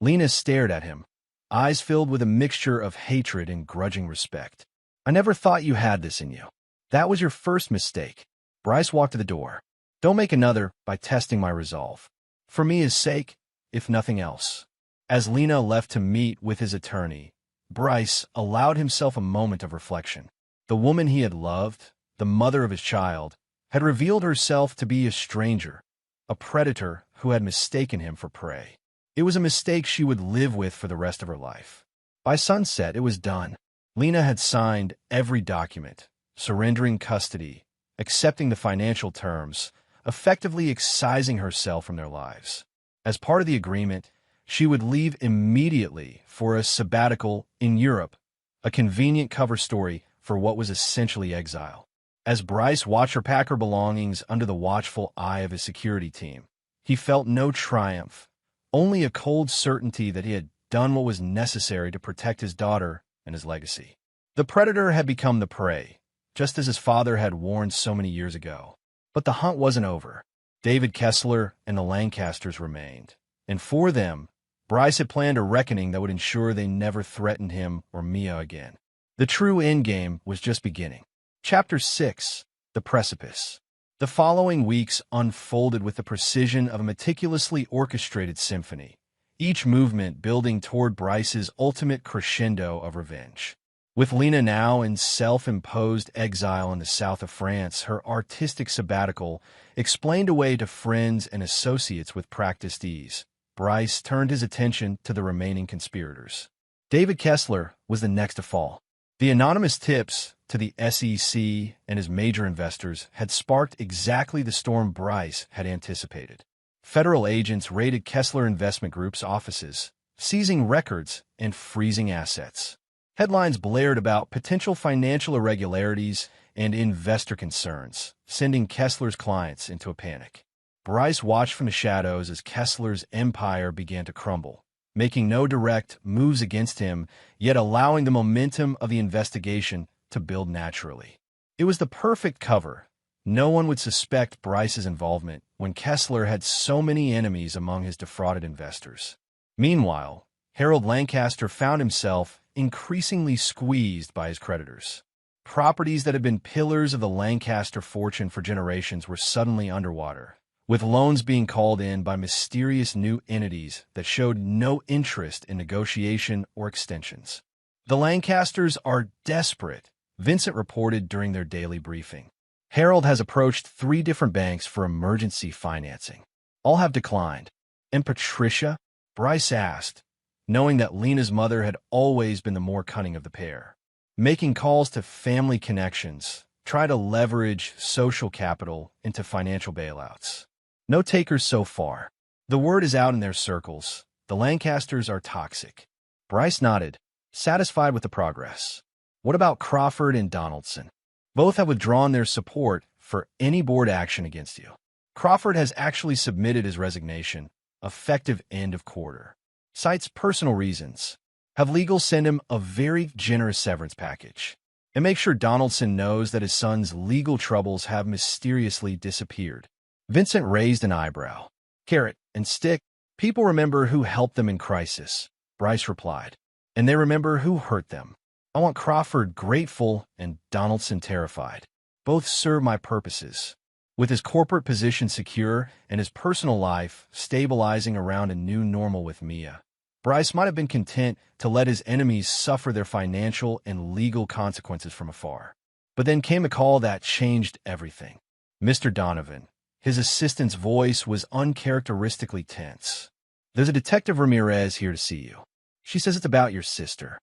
Lena stared at him, eyes filled with a mixture of hatred and grudging respect. I never thought you had this in you. That was your first mistake. Bryce walked to the door. Don't make another by testing my resolve. For Mia's sake, if nothing else. As Lena left to meet with his attorney, Bryce allowed himself a moment of reflection. The woman he had loved, the mother of his child, had revealed herself to be a stranger, a predator who had mistaken him for prey. It was a mistake she would live with for the rest of her life. By sunset, it was done. Lena had signed every document, surrendering custody, accepting the financial terms, effectively excising herself from their lives. As part of the agreement, she would leave immediately for a sabbatical in Europe, a convenient cover story for what was essentially exile. As Bryce watched her pack her belongings under the watchful eye of his security team, he felt no triumph, only a cold certainty that he had done what was necessary to protect his daughter and his legacy. The predator had become the prey, just as his father had warned so many years ago. But the hunt wasn't over. David Kessler and the Lancasters remained, and for them, Bryce had planned a reckoning that would ensure they never threatened him or Mia again. The true endgame was just beginning. Chapter 6: The Precipice. The following weeks unfolded with the precision of a meticulously orchestrated symphony, each movement building toward Bryce's ultimate crescendo of revenge. With Lena now in self-imposed exile in the south of France, her artistic sabbatical explained away to friends and associates with practiced ease, Bryce turned his attention to the remaining conspirators. David Kessler was the next to fall. The anonymous tips to the SEC and his major investors had sparked exactly the storm Bryce had anticipated. Federal agents raided Kessler Investment Group's offices, seizing records and freezing assets. Headlines blared about potential financial irregularities and investor concerns, sending Kessler's clients into a panic. Bryce watched from the shadows as Kessler's empire began to crumble, making no direct moves against him, yet allowing the momentum of the investigation to build naturally. It was the perfect cover. No one would suspect Bryce's involvement when Kessler had so many enemies among his defrauded investors. Meanwhile, Harold Lancaster found himself increasingly squeezed by his creditors. Properties that had been pillars of the Lancaster fortune for generations were suddenly underwater, with loans being called in by mysterious new entities that showed no interest in negotiation or extensions. The Lancasters are desperate, Vincent reported during their daily briefing. Harold has approached 3 different banks for emergency financing. All have declined. And Patricia? Bryce asked, knowing that Lena's mother had always been the more cunning of the pair. Making calls to family connections, try to leverage social capital into financial bailouts. No takers so far. The word is out in their circles. The Lancasters are toxic. Bryce nodded, satisfied with the progress. What about Crawford and Donaldson? Both have withdrawn their support for any board action against you. Crawford has actually submitted his resignation, effective end of quarter. Cites personal reasons. Have legal send him a very generous severance package. And make sure Donaldson knows that his son's legal troubles have mysteriously disappeared. Vincent raised an eyebrow. Carrot and stick. People remember who helped them in crisis, Bryce replied. And they remember who hurt them. I want Crawford grateful and Donaldson terrified. Both serve my purposes. With his corporate position secure and his personal life stabilizing around a new normal with Mia, Bryce might have been content to let his enemies suffer their financial and legal consequences from afar. But then came a call that changed everything. Mr. Donovan. His assistant's voice was uncharacteristically tense. There's a Detective Ramirez here to see you. She says it's about your sister.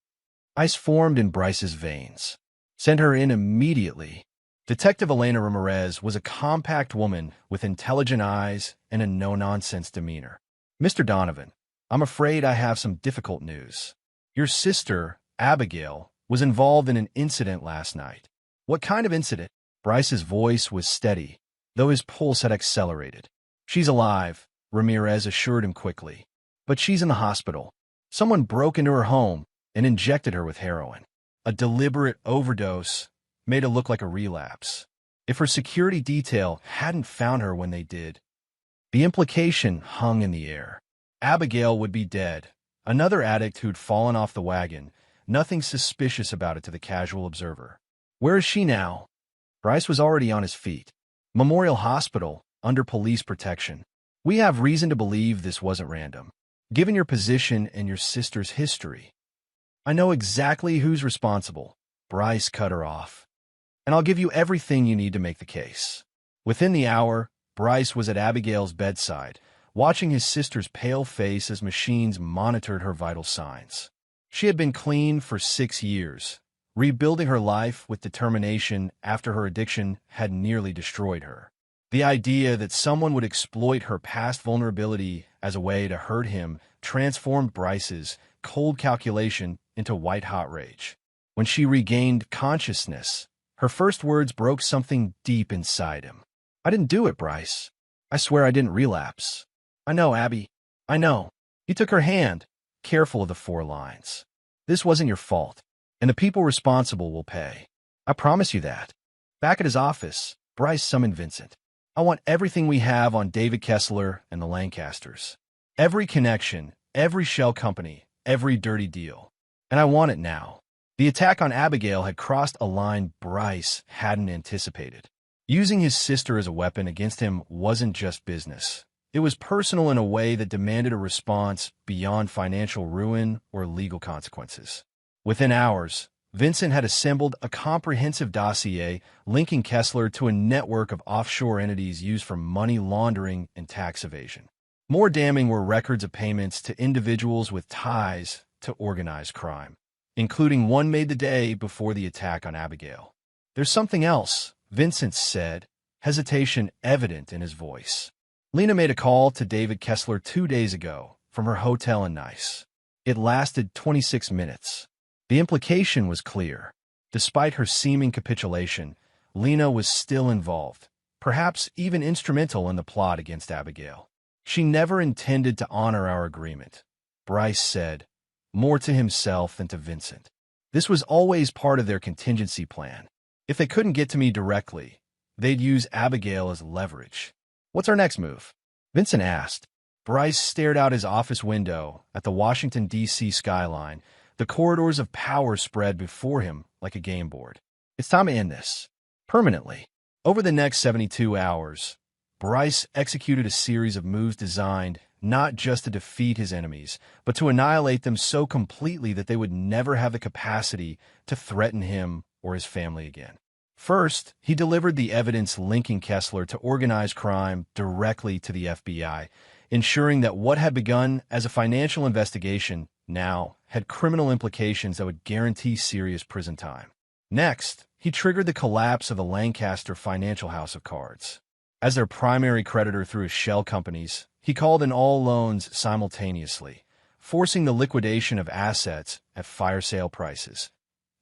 Ice formed in Bryce's veins. Send her in immediately. Detective Elena Ramirez was a compact woman with intelligent eyes and a no-nonsense demeanor. Mr. Donovan, I'm afraid I have some difficult news. Your sister, Abigail, was involved in an incident last night. What kind of incident? Bryce's voice was steady, though his pulse had accelerated. She's alive, Ramirez assured him quickly. But she's in the hospital. Someone broke into her home and injected her with heroin. A deliberate overdose made it look like a relapse. If her security detail hadn't found her when they did, the implication hung in the air. Abigail would be dead. Another addict who'd fallen off the wagon. Nothing suspicious about it to the casual observer. Where is she now? Bryce was already on his feet. Memorial Hospital, under police protection. We have reason to believe this wasn't random. Given your position and your sister's history, I know exactly who's responsible. Bryce cut her off. And I'll give you everything you need to make the case. Within the hour, Bryce was at Abigail's bedside, watching his sister's pale face as machines monitored her vital signs. She had been clean for 6 years, rebuilding her life with determination after her addiction had nearly destroyed her. The idea that someone would exploit her past vulnerability as a way to hurt him transformed Bryce's cold calculation into white-hot rage. When she regained consciousness, her first words broke something deep inside him. I didn't do it, Bryce. I swear I didn't relapse. I know, Abby. I know. He took her hand, careful of the 4 lines. This wasn't your fault, and the people responsible will pay. I promise you that. Back at his office, Bryce summoned Vincent. I want everything we have on David Kessler and the Lancasters. Every connection, every shell company, every dirty deal. And I want it now. The attack on Abigail had crossed a line Bryce hadn't anticipated. Using his sister as a weapon against him wasn't just business. It was personal in a way that demanded a response beyond financial ruin or legal consequences. Within hours, Vincent had assembled a comprehensive dossier linking Kessler to a network of offshore entities used for money laundering and tax evasion. More damning were records of payments to individuals with ties to organized crime, including one made the day before the attack on Abigail. There's something else, Vincent said, hesitation evident in his voice. Lena made a call to David Kessler 2 days ago from her hotel in Nice. It lasted 26 minutes. The implication was clear. Despite her seeming capitulation, Lena was still involved, perhaps even instrumental in the plot against Abigail. She never intended to honor our agreement, Bryce said, more to himself than to Vincent. This was always part of their contingency plan. If they couldn't get to me directly, they'd use Abigail as leverage. What's our next move? Vincent asked. Bryce stared out his office window at the Washington, D.C. skyline. The corridors of power spread before him like a game board. It's time to end this. Permanently. Over the next 72 hours, Bryce executed a series of moves designed not just to defeat his enemies, but to annihilate them so completely that they would never have the capacity to threaten him or his family again. First, he delivered the evidence linking Kessler to organized crime directly to the FBI, ensuring that what had begun as a financial investigation now had criminal implications that would guarantee serious prison time. Next, he triggered the collapse of the Lancaster financial house of cards. As their primary creditor through his shell companies, he called in all loans simultaneously, forcing the liquidation of assets at fire sale prices.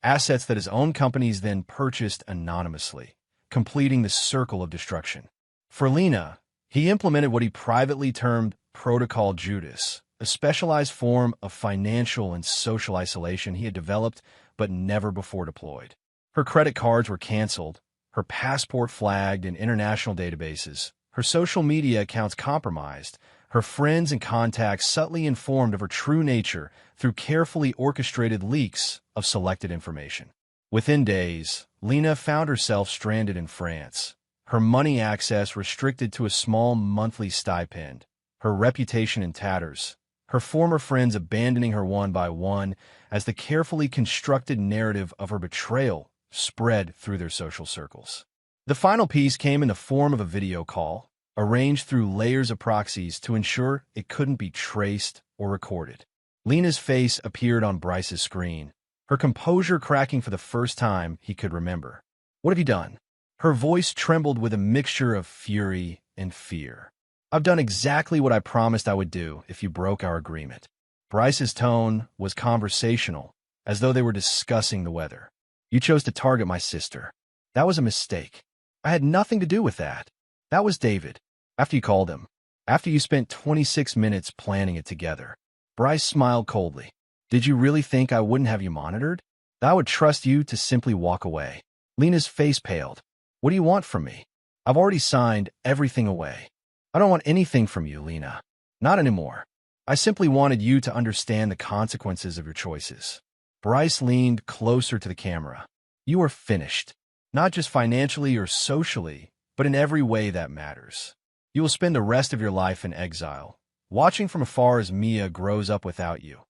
Assets that his own companies then purchased anonymously, completing the circle of destruction. For Lena, he implemented what he privately termed Protocol Judas, a specialized form of financial and social isolation he had developed but never before deployed. Her credit cards were canceled, her passport flagged in international databases, her social media accounts compromised, her friends and contacts subtly informed of her true nature through carefully orchestrated leaks of selected information. Within days, Lena found herself stranded in France, her money access restricted to a small monthly stipend, her reputation in tatters, her former friends abandoning her one by one as the carefully constructed narrative of her betrayal spread through their social circles. The final piece came in the form of a video call, arranged through layers of proxies to ensure it couldn't be traced or recorded. Lena's face appeared on Bryce's screen, her composure cracking for the first time he could remember. "What have you done?" Her voice trembled with a mixture of fury and fear. "I've done exactly what I promised I would do if you broke our agreement." Bryce's tone was conversational, as though they were discussing the weather. "You chose to target my sister. That was a mistake. I had nothing to do with that. That was David. After you called him. After you spent 26 minutes planning it together." Bryce smiled coldly. "Did you really think I wouldn't have you monitored? That I would trust you to simply walk away?" Lena's face paled. "What do you want from me? I've already signed everything away." "I don't want anything from you, Lena. Not anymore. I simply wanted you to understand the consequences of your choices." Bryce leaned closer to the camera. "You are finished. Not just financially or socially, but in every way that matters. You will spend the rest of your life in exile, watching from afar as Mia grows up without you,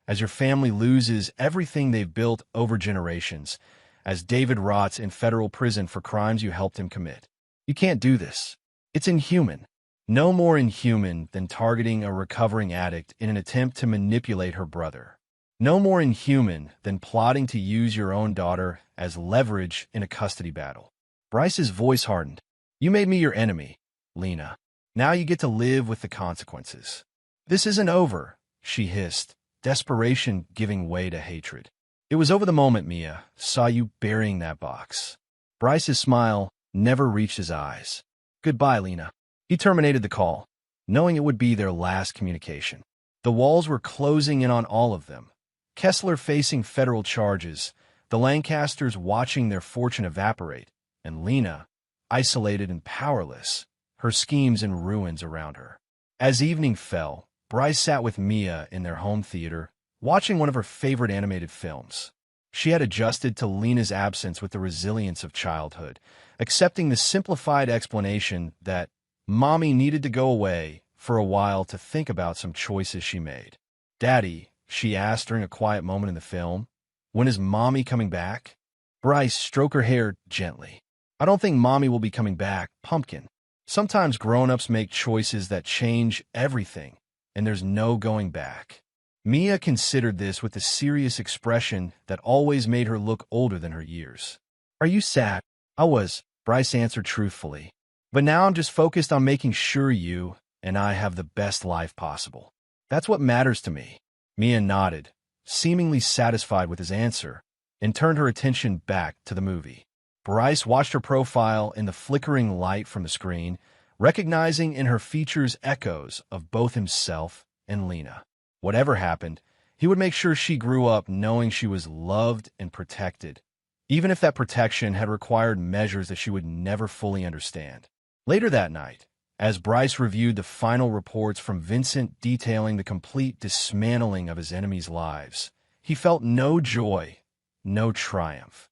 as your family loses everything they've built over generations, as David rots in federal prison for crimes you helped him commit. You can't do this. It's inhuman. No more inhuman than targeting a recovering addict in an attempt to manipulate her brother. No more inhuman than plotting to use your own daughter as leverage in a custody battle." Bryce's voice hardened. "You made me your enemy, Lena. Now you get to live with the consequences." "This isn't over," she hissed, desperation giving way to hatred. "It was over the moment Mia saw you burying that box." Bryce's smile never reached his eyes. "Goodbye, Lena." He terminated the call, knowing it would be their last communication. The walls were closing in on all of them. Kessler facing federal charges, the Lancasters watching their fortune evaporate, and Lena, isolated and powerless, her schemes in ruins around her. As evening fell, Bryce sat with Mia in their home theater, watching one of her favorite animated films. She had adjusted to Lena's absence with the resilience of childhood, accepting the simplified explanation that Mommy needed to go away for a while to think about some choices she made. "Daddy," she asked during a quiet moment in the film, "when is Mommy coming back?" Bryce stroked her hair gently. "I don't think Mommy will be coming back, Pumpkin. Sometimes grown-ups make choices that change everything, and there's no going back." Mia considered this with the serious expression that always made her look older than her years. "Are you sad?" "I was," Bryce answered truthfully. "But now I'm just focused on making sure you and I have the best life possible. That's what matters to me." Mia nodded, seemingly satisfied with his answer, and turned her attention back to the movie. Bryce watched her profile in the flickering light from the screen, recognizing in her features echoes of both himself and Lena. Whatever happened, he would make sure she grew up knowing she was loved and protected, even if that protection had required measures that she would never fully understand. Later that night, as Bryce reviewed the final reports from Vincent detailing the complete dismantling of his enemies' lives, he felt no joy, no triumph.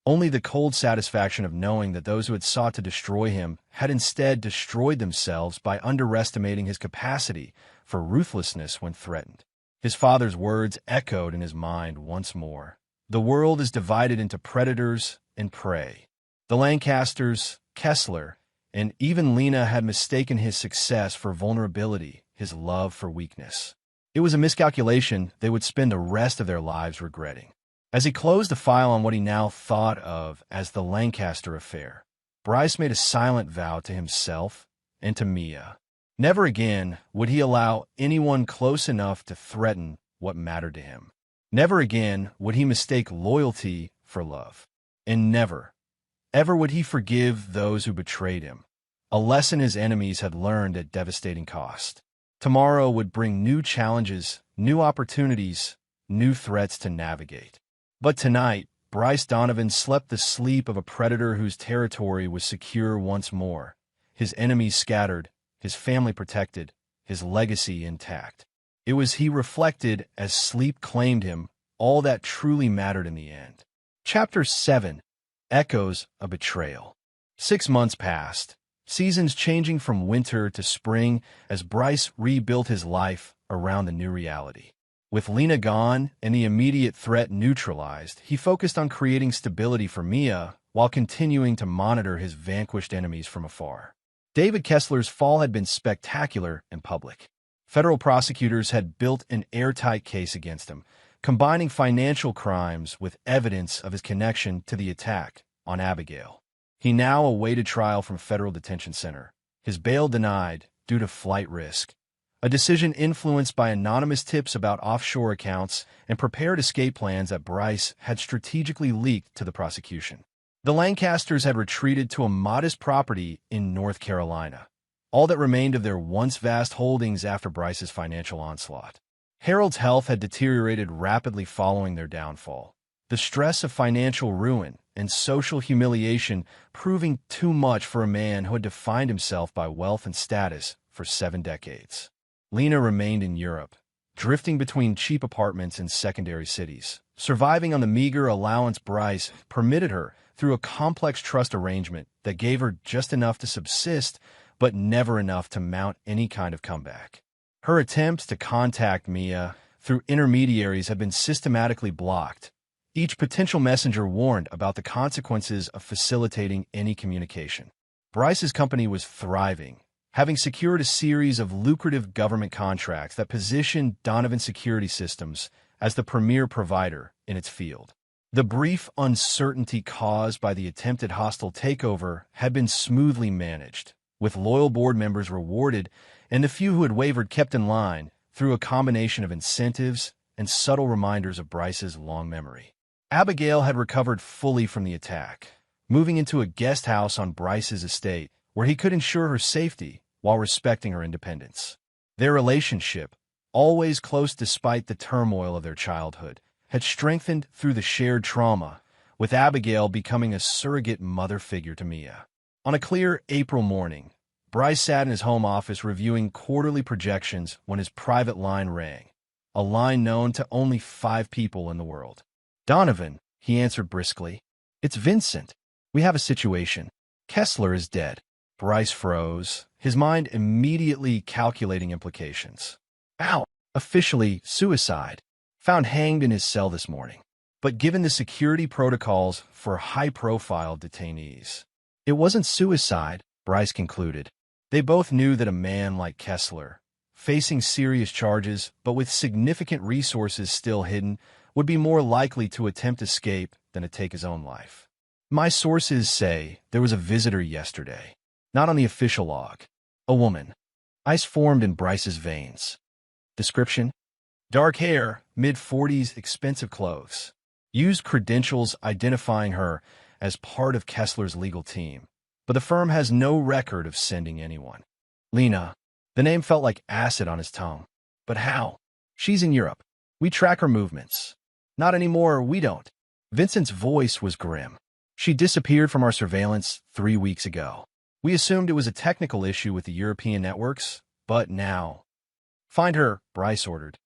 Only the cold satisfaction of knowing that those who had sought to destroy him had instead destroyed themselves by underestimating his capacity for ruthlessness when threatened. His father's words echoed in his mind once more. The world is divided into predators and prey. The Lancasters, Kessler, and even Lena had mistaken his success for vulnerability, his love for weakness. It was a miscalculation they would spend the rest of their lives regretting. As he closed the file on what he now thought of as the Lancaster affair, Bryce made a silent vow to himself and to Mia. Never again would he allow anyone close enough to threaten what mattered to him. Never again would he mistake loyalty for love. And never, ever would he forgive those who betrayed him, a lesson his enemies had learned at devastating cost. Tomorrow would bring new challenges, new opportunities, new threats to navigate. But tonight, Bryce Donovan slept the sleep of a predator whose territory was secure once more, his enemies scattered, his family protected, his legacy intact. It was, he reflected, as sleep claimed him, all that truly mattered in the end. Chapter 7. Echoes of Betrayal. 6 months passed, seasons changing from winter to spring as Bryce rebuilt his life around the new reality. With Lena gone and the immediate threat neutralized, he focused on creating stability for Mia while continuing to monitor his vanquished enemies from afar. David Kessler's fall had been spectacular and public. Federal prosecutors had built an airtight case against him, combining financial crimes with evidence of his connection to the attack on Abigail. He now awaited trial from federal detention center, his bail denied due to flight risk, a decision influenced by anonymous tips about offshore accounts and prepared escape plans that Bryce had strategically leaked to the prosecution. The Lancasters had retreated to a modest property in North Carolina, all that remained of their once vast holdings after Bryce's financial onslaught. Harold's health had deteriorated rapidly following their downfall, the stress of financial ruin and social humiliation proving too much for a man who had defined himself by wealth and status for 7 decades. Lena remained in Europe, drifting between cheap apartments in secondary cities, surviving on the meager allowance Bryce permitted her through a complex trust arrangement that gave her just enough to subsist, but never enough to mount any kind of comeback. Her attempts to contact Mia through intermediaries had been systematically blocked, each potential messenger warned about the consequences of facilitating any communication. Bryce's company was thriving, having secured a series of lucrative government contracts that positioned Donovan Security Systems as the premier provider in its field. The brief uncertainty caused by the attempted hostile takeover had been smoothly managed, with loyal board members rewarded and the few who had wavered kept in line through a combination of incentives and subtle reminders of Bryce's long memory. Abigail had recovered fully from the attack, moving into a guest house on Bryce's estate where he could ensure her safety while respecting her independence. Their relationship, always close despite the turmoil of their childhood, had strengthened through the shared trauma, with Abigail becoming a surrogate mother figure to Mia. On a clear April morning, Bryce sat in his home office reviewing quarterly projections when his private line rang, a line known to only 5 people in the world. "Donovan," he answered briskly. "It's Vincent. We have a situation. Kessler is dead." Bryce froze, his mind immediately calculating implications. "Ow! Officially suicide. Found hanged in his cell this morning. But given the security protocols for high-profile detainees, it wasn't suicide," Bryce concluded. They both knew that a man like Kessler, facing serious charges but with significant resources still hidden, would be more likely to attempt escape than to take his own life. "My sources say there was a visitor yesterday. Not on the official log. A woman. Ice formed in Bryce's veins. Description: dark hair, mid-40s, expensive clothes. Used credentials identifying her as part of Kessler's legal team, but the firm has no record of sending anyone. Lena." The name felt like acid on his tongue. "But how?" "She's in Europe. We track her movements." "Not anymore, we don't." Vincent's voice was grim. "She disappeared from our surveillance 3 weeks ago. We assumed it was a technical issue with the European networks, but now—" "Find her," Bryce ordered.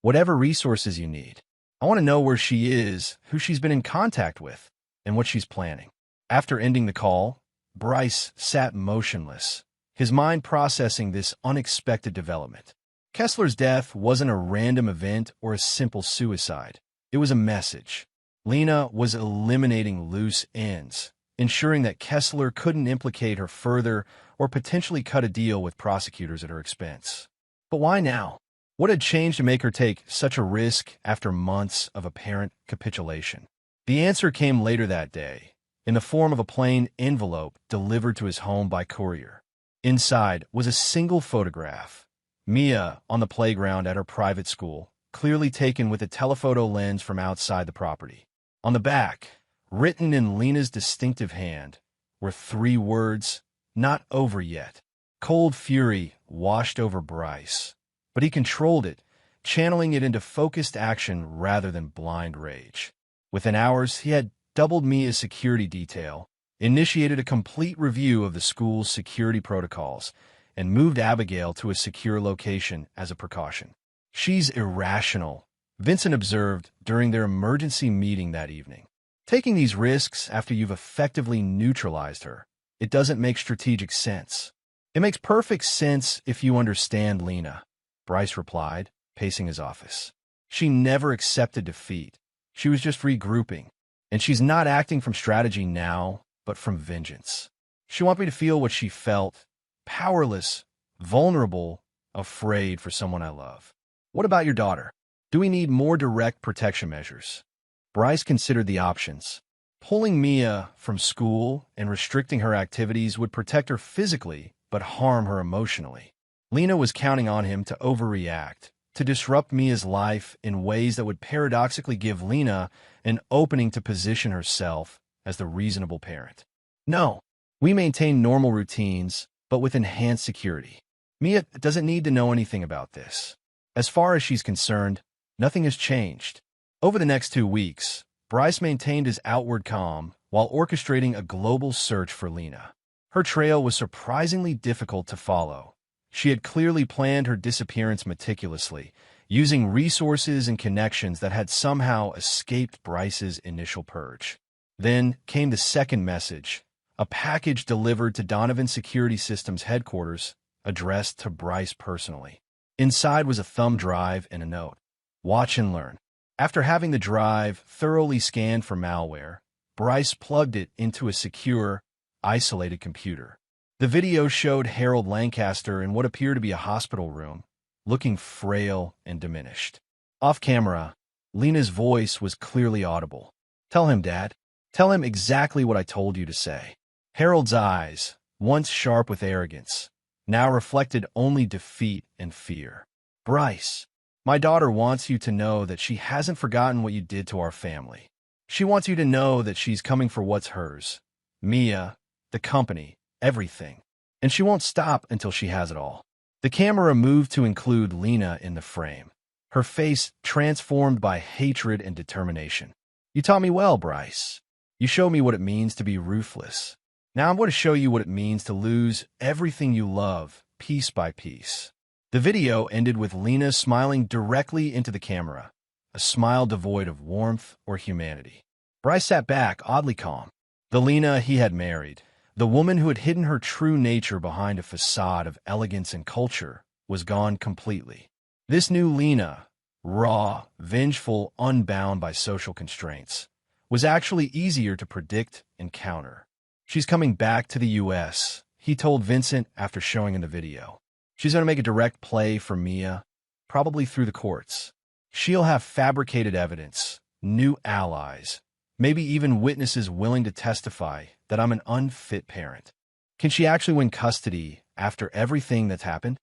"Whatever resources you need. I want to know where she is, who she's been in contact with, and what she's planning." After ending the call, Bryce sat motionless, his mind processing this unexpected development. Kessler's death wasn't a random event or a simple suicide. It was a message. Lena was eliminating loose ends, ensuring that Kessler couldn't implicate her further or potentially cut a deal with prosecutors at her expense. But why now? What had changed to make her take such a risk after months of apparent capitulation? The answer came later that day, in the form of a plain envelope delivered to his home by courier. Inside was a single photograph. Mia on the playground at her private school, clearly taken with a telephoto lens from outside the property. On the back, written in Lena's distinctive hand, were 3 words, "Not over yet." Cold fury washed over Bryce, but he controlled it, channeling it into focused action rather than blind rage. Within hours, he had doubled Mia's security detail, initiated a complete review of the school's security protocols, and moved Abigail to a secure location as a precaution. "She's irrational," Vincent observed during their emergency meeting that evening. "Taking these risks after you've effectively neutralized her, it doesn't make strategic sense." "It makes perfect sense if you understand Lena," Bryce replied, pacing his office. "She never accepted defeat. She was just regrouping. And she's not acting from strategy now, but from vengeance. She wants me to feel what she felt, powerless, vulnerable, afraid for someone I love." "What about your daughter?" Do we need more direct protection measures? Bryce considered the options. Pulling Mia from school and restricting her activities would protect her physically but harm her emotionally. Lena was counting on him to overreact, to disrupt Mia's life in ways that would paradoxically give Lena an opening to position herself as the reasonable parent. No, we maintain normal routines, but with enhanced security. Mia doesn't need to know anything about this. As far as she's concerned, nothing has changed. Over the next 2 weeks, Bryce maintained his outward calm while orchestrating a global search for Lena. Her trail was surprisingly difficult to follow. She had clearly planned her disappearance meticulously, using resources and connections that had somehow escaped Bryce's initial purge. Then came the second message, a package delivered to Donovan's Security Systems headquarters, addressed to Bryce personally. Inside was a thumb drive and a note. Watch and learn. After having the drive thoroughly scanned for malware, Bryce plugged it into a secure, isolated computer. The video showed Harold Lancaster in what appeared to be a hospital room, looking frail and diminished. Off camera, Lena's voice was clearly audible. "Tell him, Dad. Tell him exactly what I told you to say." Harold's eyes, once sharp with arrogance, now reflected only defeat and fear. "Bryce, my daughter wants you to know that she hasn't forgotten what you did to our family. She wants you to know that she's coming for what's hers. Mia, the company, everything. And she won't stop until she has it all." The camera moved to include Lena in the frame, her face transformed by hatred and determination. "You taught me well, Bryce. You showed me what it means to be ruthless. Now I'm going to show you what it means to lose everything you love, piece by piece." The video ended with Lena smiling directly into the camera, a smile devoid of warmth or humanity. Bryce sat back, oddly calm. The Lena he had married, the woman who had hidden her true nature behind a facade of elegance and culture, was gone completely. This new Lena, raw, vengeful, unbound by social constraints, was actually easier to predict and counter. "She's coming back to the U.S., he told Vincent after showing him the video. "She's going to make a direct play for Mia, probably through the courts. She'll have fabricated evidence, new allies, maybe even witnesses willing to testify that I'm an unfit parent. Can she actually win custody after everything that's happened?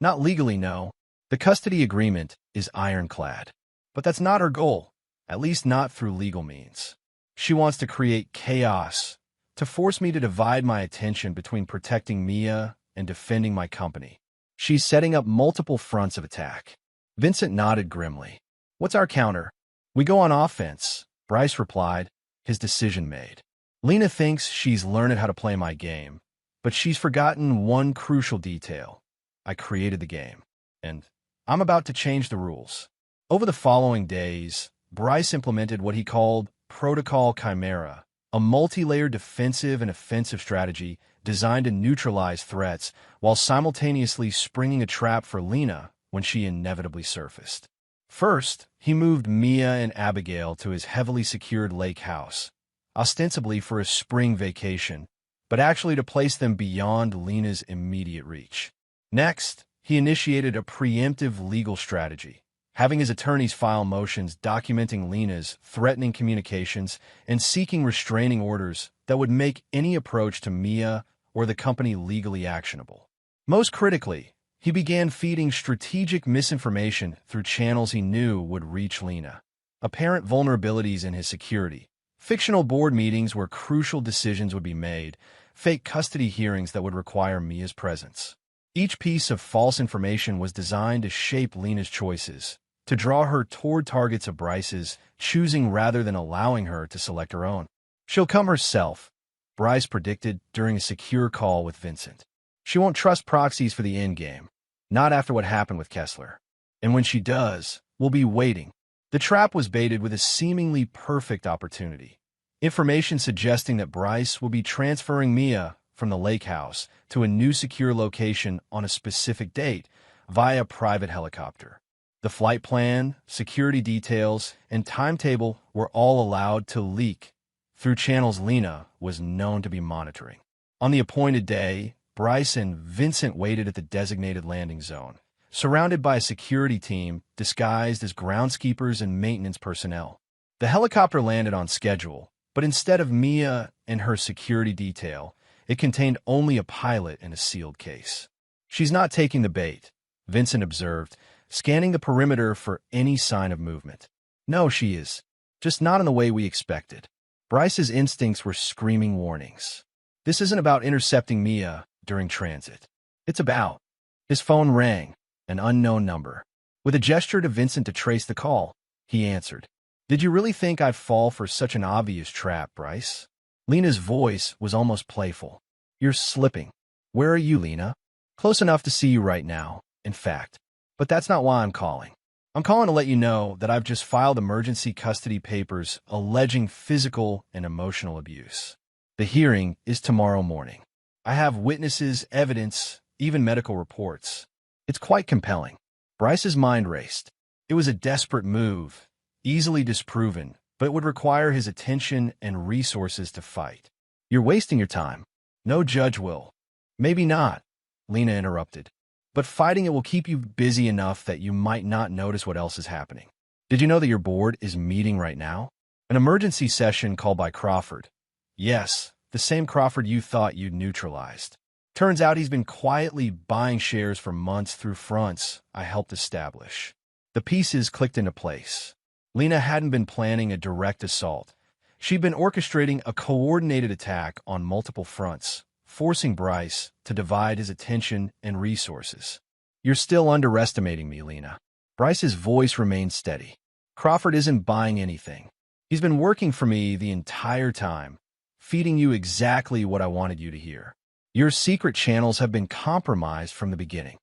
Not legally, no. The custody agreement is ironclad. But that's not her goal, at least not through legal means. She wants to create chaos, to force me to divide my attention between protecting Mia and defending my company. She's setting up multiple fronts of attack." Vincent nodded grimly. "What's our counter?" "We go on offense," Bryce replied, his decision made. "Lena thinks she's learned how to play my game, but she's forgotten one crucial detail. I created the game, and I'm about to change the rules." Over the following days, Bryce implemented what he called Protocol Chimera, a multi-layered defensive and offensive strategy designed to neutralize threats while simultaneously springing a trap for Lena when she inevitably surfaced. First, he moved Mia and Abigail to his heavily secured lake house, ostensibly for a spring vacation, but actually to place them beyond Lena's immediate reach. Next, he initiated a preemptive legal strategy, having his attorneys file motions documenting Lena's threatening communications and seeking restraining orders that would make any approach to Mia or the company legally actionable. Most critically, he began feeding strategic misinformation through channels he knew would reach Lena. Apparent vulnerabilities in his security, fictional board meetings where crucial decisions would be made, fake custody hearings that would require Mia's presence. Each piece of false information was designed to shape Lena's choices, to draw her toward targets of Bryce's, choosing rather than allowing her to select her own. "She'll come herself," Bryce predicted during a secure call with Vincent. "She won't trust proxies for the endgame, not after what happened with Kessler. And when she does, we'll be waiting." The trap was baited with a seemingly perfect opportunity. Information suggesting that Bryce will be transferring Mia from the lake house to a new secure location on a specific date via private helicopter. The flight plan, security details, and timetable were all allowed to leak through channels Lena was known to be monitoring. On the appointed day, Bryce and Vincent waited at the designated landing zone, surrounded by a security team disguised as groundskeepers and maintenance personnel. The helicopter landed on schedule, but instead of Mia and her security detail, it contained only a pilot in a sealed case. "She's not taking the bait," Vincent observed, scanning the perimeter for any sign of movement. "No, she is. Just not in the way we expected." Bryce's instincts were screaming warnings. This isn't about intercepting Mia during transit. It's about... His phone rang, an unknown number. With a gesture to Vincent to trace the call, he answered. "Did you really think I'd fall for such an obvious trap, Bryce?" Lena's voice was almost playful. "You're slipping. Where are you, Lena?" "Close enough to see you right now, in fact. But that's not why I'm calling. I'm calling to let you know that I've just filed emergency custody papers alleging physical and emotional abuse. The hearing is tomorrow morning. I have witnesses, evidence, even medical reports. It's quite compelling." Bryce's mind raced. It was a desperate move, easily disproven, but it would require his attention and resources to fight. "You're wasting your time. No judge will." "Maybe not," Lena interrupted. "But fighting it will keep you busy enough that you might not notice what else is happening. Did you know that your board is meeting right now? An emergency session called by Crawford." "Yes, the same Crawford you thought you'd neutralized. Turns out he's been quietly buying shares for months through fronts I helped establish." The pieces clicked into place. Lena hadn't been planning a direct assault. She'd been orchestrating a coordinated attack on multiple fronts, forcing Bryce to divide his attention and resources. "You're still underestimating me, Lena." Bryce's voice remained steady. "Crawford isn't buying anything. He's been working for me the entire time, feeding you exactly what I wanted you to hear. Your secret channels have been compromised from the beginning."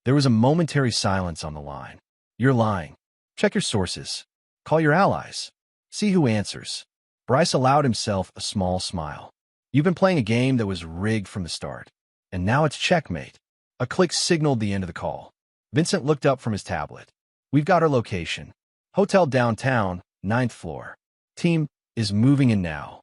There was a momentary silence on the line. "You're lying. Check your sources. Call your allies. See who answers." Bryce allowed himself a small smile. "You've been playing a game that was rigged from the start, and now it's checkmate." A click signaled the end of the call. Vincent looked up from his tablet. "We've got her location. Hotel downtown, 9th floor. Team is moving in now."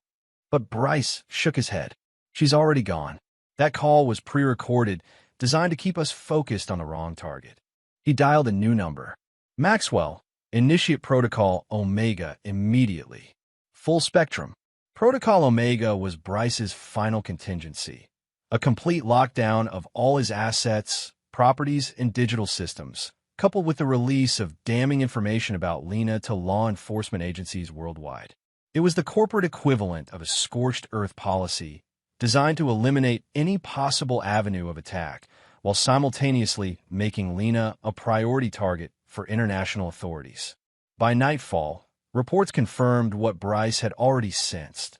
But Bryce shook his head. "She's already gone. That call was pre-recorded, designed to keep us focused on the wrong target." He dialed a new number. "Maxwell, initiate Protocol Omega immediately." Full spectrum. Protocol Omega was Bryce's final contingency, a complete lockdown of all his assets, properties, and digital systems, coupled with the release of damning information about Lena to law enforcement agencies worldwide. It was the corporate equivalent of a scorched earth policy designed to eliminate any possible avenue of attack, while simultaneously making Lena a priority target for international authorities. By nightfall, reports confirmed what Bryce had already sensed.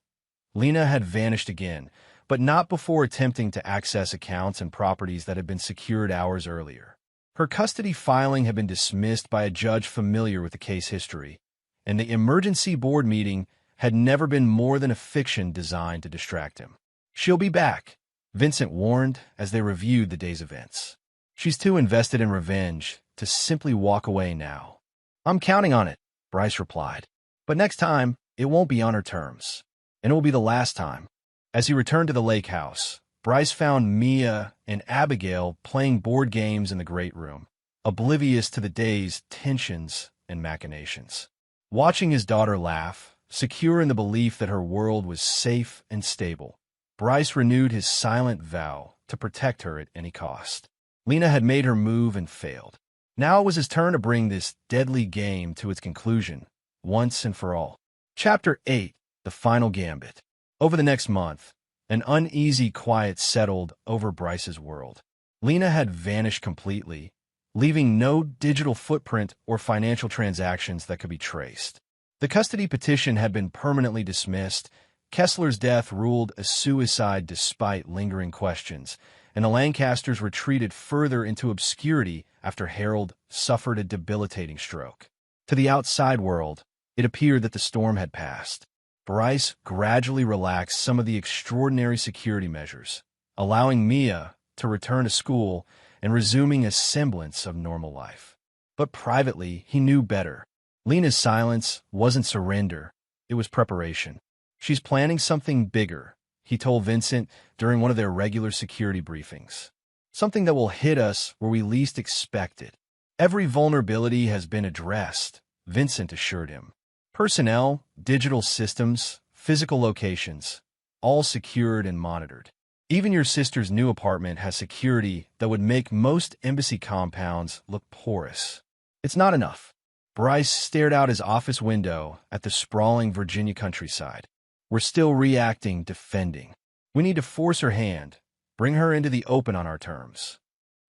Lena had vanished again, but not before attempting to access accounts and properties that had been secured hours earlier. Her custody filing had been dismissed by a judge familiar with the case history, and the emergency board meeting had never been more than a fiction designed to distract him. "She'll be back," Vincent warned as they reviewed the day's events. "She's too invested in revenge to simply walk away now." "I'm counting on it," Bryce replied. "But next time, it won't be on her terms. And it will be the last time." As he returned to the lake house, Bryce found Mia and Abigail playing board games in the great room, oblivious to the day's tensions and machinations. Watching his daughter laugh, secure in the belief that her world was safe and stable, Bryce renewed his silent vow to protect her at any cost. Lena had made her move and failed. Now it was his turn to bring this deadly game to its conclusion, once and for all. Chapter 8. The Final Gambit. Over the next month, an uneasy quiet settled over Bryce's world. Lena had vanished completely, leaving no digital footprint or financial transactions that could be traced. The custody petition had been permanently dismissed. Kessler's death ruled a suicide despite lingering questions, and the Lancasters retreated further into obscurity after Harold suffered a debilitating stroke. To the outside world, it appeared that the storm had passed. Bryce gradually relaxed some of the extraordinary security measures, allowing Mia to return to school and resuming a semblance of normal life. But privately, he knew better. Lena's silence wasn't surrender, it was preparation. "She's planning something bigger," he told Vincent during one of their regular security briefings. something that will hit us where we least expect it. Every vulnerability has been addressed, Vincent assured him. Personnel, digital systems, physical locations, all secured and monitored. Even your sister's new apartment has security that would make most embassy compounds look porous. It's not enough. Bryce stared out his office window at the sprawling Virginia countryside. We're still reacting, defending. We need to force her hand, bring her into the open on our terms.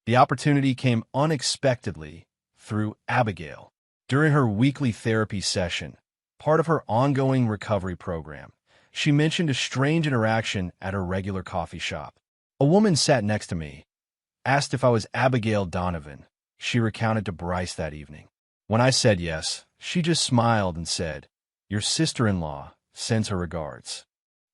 The opportunity came unexpectedly through Abigail. During her weekly therapy session, part of her ongoing recovery program, she mentioned a strange interaction at her regular coffee shop. A woman sat next to me, asked if I was Abigail Donovan. She recounted to Bryce that evening. When I said yes, she just smiled and said, "Your sister-in-law sends her regards."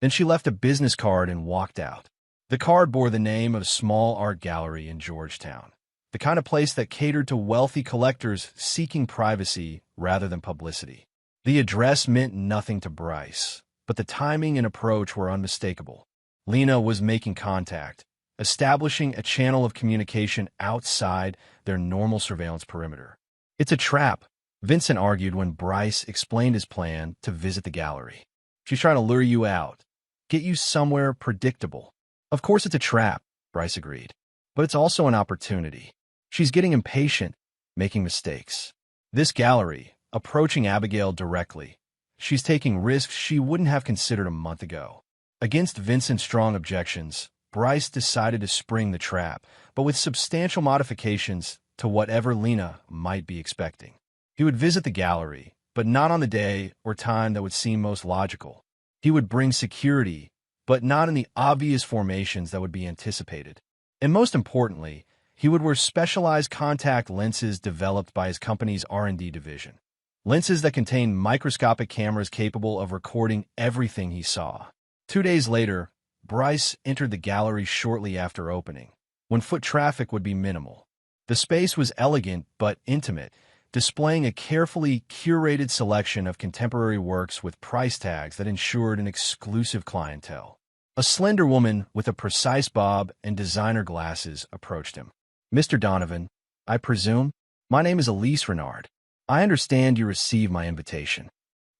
Then she left a business card and walked out. The card bore the name of a small art gallery in Georgetown, the kind of place that catered to wealthy collectors seeking privacy rather than publicity. The address meant nothing to Bryce, but the timing and approach were unmistakable. Lena was making contact, establishing a channel of communication outside their normal surveillance perimeter. It's a trap, Vincent argued when Bryce explained his plan to visit the gallery. She's trying to lure you out, get you somewhere predictable. Of course it's a trap, Bryce agreed, but it's also an opportunity. She's getting impatient, making mistakes. This gallery, approaching Abigail directly, she's taking risks she wouldn't have considered a month ago. Against Vincent's strong objections, Bryce decided to spring the trap, but with substantial modifications to whatever Lena might be expecting. He would visit the gallery, but not on the day or time that would seem most logical. He would bring security, but not in the obvious formations that would be anticipated. And most importantly, he would wear specialized contact lenses developed by his company's R&D division. Lenses that contain microscopic cameras capable of recording everything he saw. 2 days later, Bryce entered the gallery shortly after opening, when foot traffic would be minimal. The space was elegant but intimate, displaying a carefully curated selection of contemporary works with price tags that ensured an exclusive clientele. A slender woman with a precise bob and designer glasses approached him. "Mr. Donovan, I presume? My name is Elise Renard. I understand you received my invitation."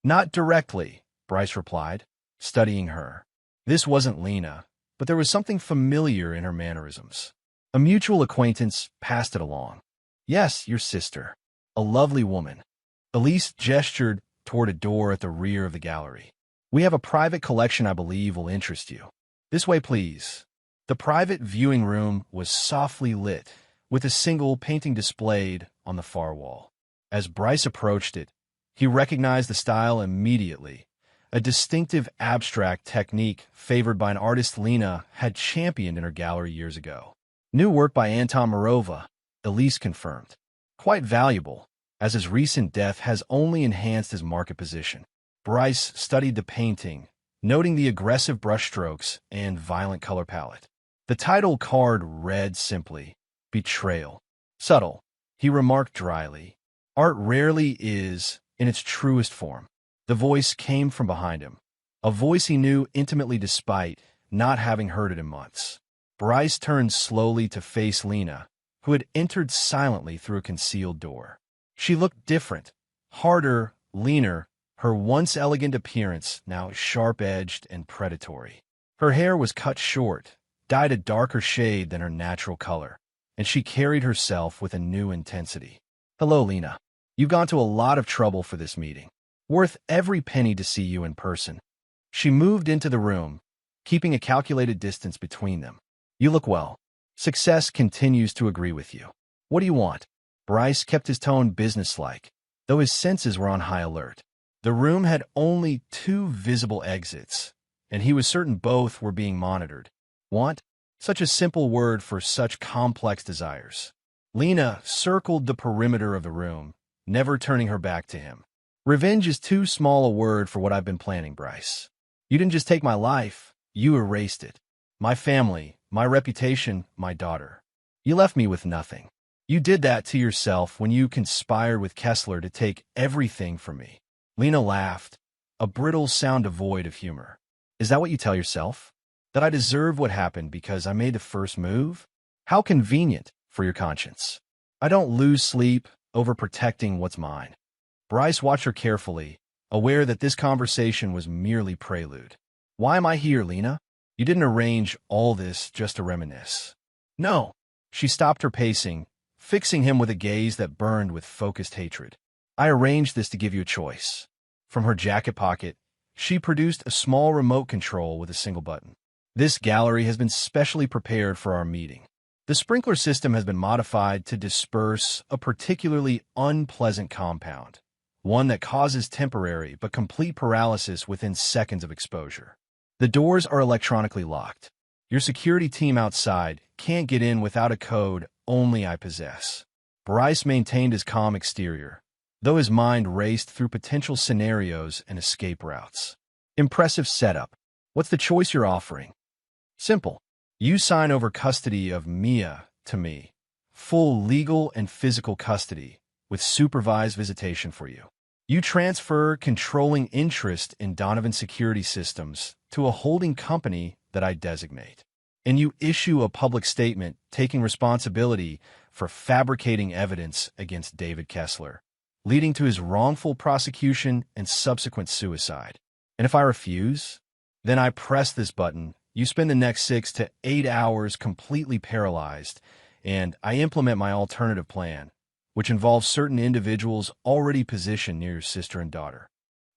"Not directly," Bryce replied, studying her. This wasn't Lena, but there was something familiar in her mannerisms. A mutual acquaintance passed it along. "Yes, your sister. A lovely woman." Elise gestured toward a door at the rear of the gallery. "We have a private collection I believe will interest you. This way, please." The private viewing room was softly lit, with a single painting displayed on the far wall. As Bryce approached it, he recognized the style immediately, a distinctive abstract technique favored by an artist Lena had championed in her gallery years ago. "New work by Anton Morova," Elise confirmed. "Quite valuable, as his recent death has only enhanced his market position." Bryce studied the painting, noting the aggressive brushstrokes and violent color palette. The title card read simply, "Betrayal." "Subtle," he remarked dryly. "Art rarely is in its truest form." The voice came from behind him, a voice he knew intimately despite not having heard it in months. Bryce turned slowly to face Lena, who had entered silently through a concealed door. She looked different, harder, leaner, her once elegant appearance now sharp-edged and predatory. Her hair was cut short, dyed a darker shade than her natural color, and she carried herself with a new intensity. "Hello, Lena. You've gone to a lot of trouble for this meeting. Worth every penny to see you in person." She moved into the room, keeping a calculated distance between them. "You look well. Success continues to agree with you. What do you want?" Bryce kept his tone businesslike, though his senses were on high alert. The room had only 2 visible exits, and he was certain both were being monitored. "Want?" Such a simple word for such complex desires. Lena circled the perimeter of the room, never turning her back to him. "Revenge is too small a word for what I've been planning, Bryce. You didn't just take my life, you erased it. My family, my reputation, my daughter. You left me with nothing. You did that to yourself when you conspired with Kessler to take everything from me." Lena laughed, a brittle sound devoid of humor. "Is that what you tell yourself? That I deserve what happened because I made the first move?" How convenient for your conscience. I don't lose sleep over protecting what's mine. Bryce watched her carefully, aware that this conversation was merely prelude. Why am I here, Lena? You didn't arrange all this just to reminisce. No. She stopped her pacing, fixing him with a gaze that burned with focused hatred. I arranged this to give you a choice. From her jacket pocket, she produced a small remote control with a single button. This gallery has been specially prepared for our meeting. The sprinkler system has been modified to disperse a particularly unpleasant compound, one that causes temporary but complete paralysis within seconds of exposure. The doors are electronically locked. Your security team outside can't get in without a code only I possess. Bryce maintained his calm exterior, though his mind raced through potential scenarios and escape routes. Impressive setup. What's the choice you're offering? Simple. You sign over custody of Mia to me. Full legal and physical custody, with supervised visitation for you. You transfer controlling interest in Donovan Security Systems to a holding company that I designate. And you issue a public statement taking responsibility for fabricating evidence against David Kessler, leading to his wrongful prosecution and subsequent suicide. And if I refuse, then I press this button. You spend the next 6 to 8 hours completely paralyzed, and I implement my alternative plan, which involves certain individuals already positioned near your sister and daughter.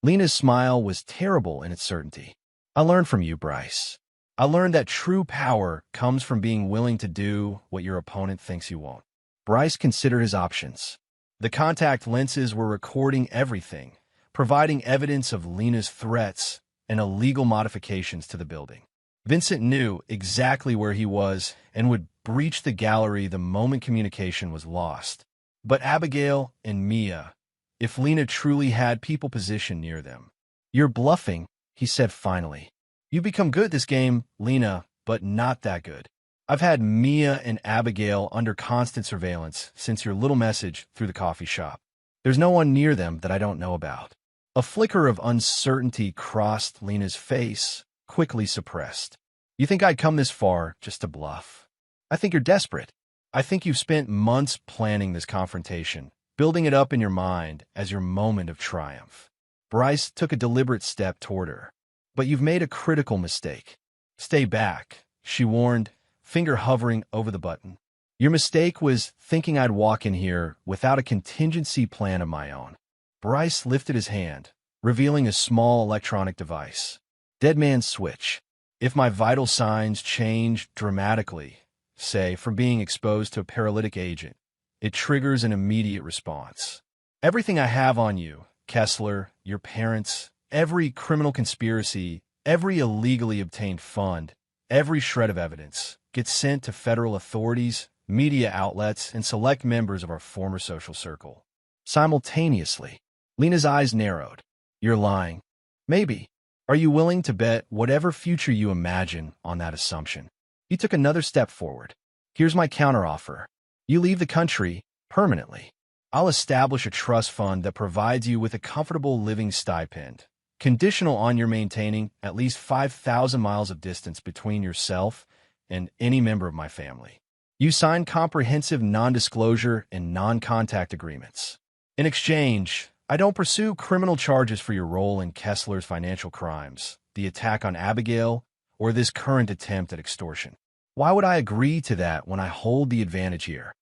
Lena's smile was terrible in its certainty. I learned from you, Bryce. I learned that true power comes from being willing to do what your opponent thinks you won't. Bryce considered his options. The contact lenses were recording everything, providing evidence of Lena's threats and illegal modifications to the building. Vincent knew exactly where he was and would breach the gallery the moment communication was lost. But Abigail and Mia, if Lena truly had people positioned near them. You're bluffing, he said finally. You become good at this game, Lena, but not that good. I've had Mia and Abigail under constant surveillance since your little message through the coffee shop. There's no one near them that I don't know about. A flicker of uncertainty crossed Lena's face, quickly suppressed. You think I'd come this far just to bluff? I think you're desperate. I think you've spent months planning this confrontation, building it up in your mind as your moment of triumph. Bryce took a deliberate step toward her. But you've made a critical mistake. Stay back, she warned, finger hovering over the button. Your mistake was thinking I'd walk in here without a contingency plan of my own. Bryce lifted his hand, revealing a small electronic device. Dead man's switch. If my vital signs change dramatically, say from being exposed to a paralytic agent, it triggers an immediate response. Everything I have on you, Kessler, your parents, every criminal conspiracy, every illegally obtained fund, every shred of evidence gets sent to federal authorities, media outlets, and select members of our former social circle. Simultaneously, Lena's eyes narrowed. You're lying. Maybe. Are you willing to bet whatever future you imagine on that assumption? He took another step forward. Here's my counteroffer. You leave the country permanently. I'll establish a trust fund that provides you with a comfortable living stipend, conditional on your maintaining at least 5,000 miles of distance between yourself and any member of my family. You sign comprehensive non-disclosure and non-contact agreements. In exchange, I don't pursue criminal charges for your role in Kessler's financial crimes, the attack on Abigail, or this current attempt at extortion. Why would I agree to that when I hold the advantage here?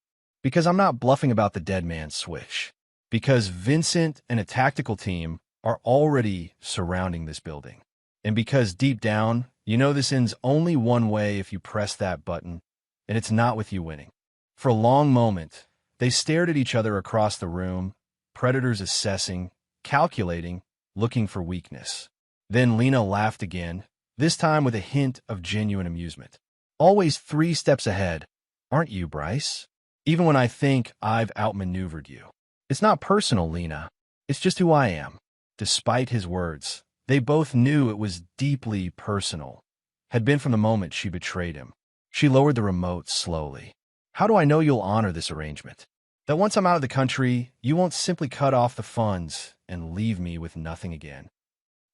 Because I'm not bluffing about the dead man's switch. Because Vincent and a tactical team are already surrounding this building. And because deep down, you know this ends only one way if you press that button, and it's not with you winning. For a long moment, they stared at each other across the room, predators assessing, calculating, looking for weakness. Then Lena laughed again, this time with a hint of genuine amusement. Always 3 steps ahead, aren't you, Bryce? Even when I think I've outmaneuvered you. It's not personal, Lena. It's just who I am. Despite his words, they both knew it was deeply personal. Had been from the moment she betrayed him. She lowered the remote slowly. How do I know you'll honor this arrangement? That once I'm out of the country, you won't simply cut off the funds and leave me with nothing again.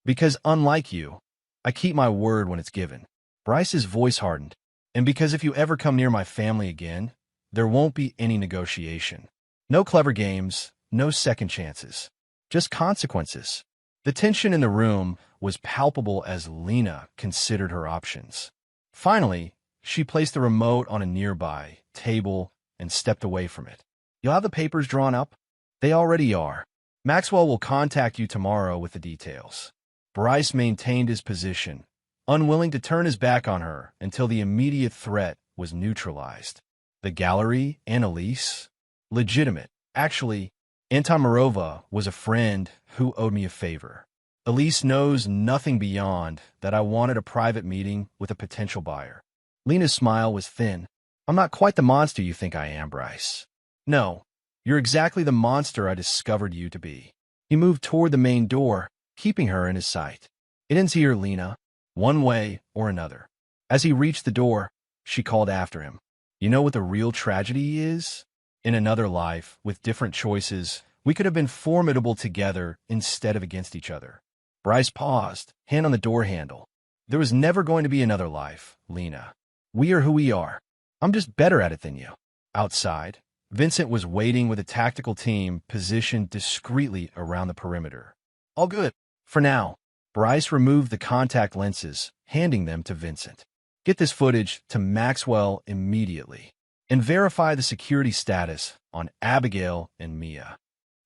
Because unlike you, I keep my word when it's given. Bryce's voice hardened. And because if you ever come near my family again, there won't be any negotiation. No clever games, no second chances. Just consequences. The tension in the room was palpable as Lena considered her options. Finally, she placed the remote on a nearby table and stepped away from it. You'll have the papers drawn up? They already are. Maxwell will contact you tomorrow with the details. Bryce maintained his position, unwilling to turn his back on her until the immediate threat was neutralized. The gallery and Elise? Legitimate. Actually, Anton was a friend who owed me a favor. Elise knows nothing beyond that I wanted a private meeting with a potential buyer. Lena's smile was thin. I'm not quite the monster you think I am, Bryce. No, you're exactly the monster I discovered you to be. He moved toward the main door, keeping her in his sight. It ends here, Lena, one way or another. As he reached the door, she called after him. You know what the real tragedy is? In another life, with different choices, we could have been formidable together instead of against each other. Bryce paused, hand on the door handle. There was never going to be another life, Lena. We are who we are. I'm just better at it than you. Outside, Vincent was waiting with a tactical team positioned discreetly around the perimeter. All good. For now. Bryce removed the contact lenses, handing them to Vincent. Get this footage to Maxwell immediately, and verify the security status on Abigail and Mia.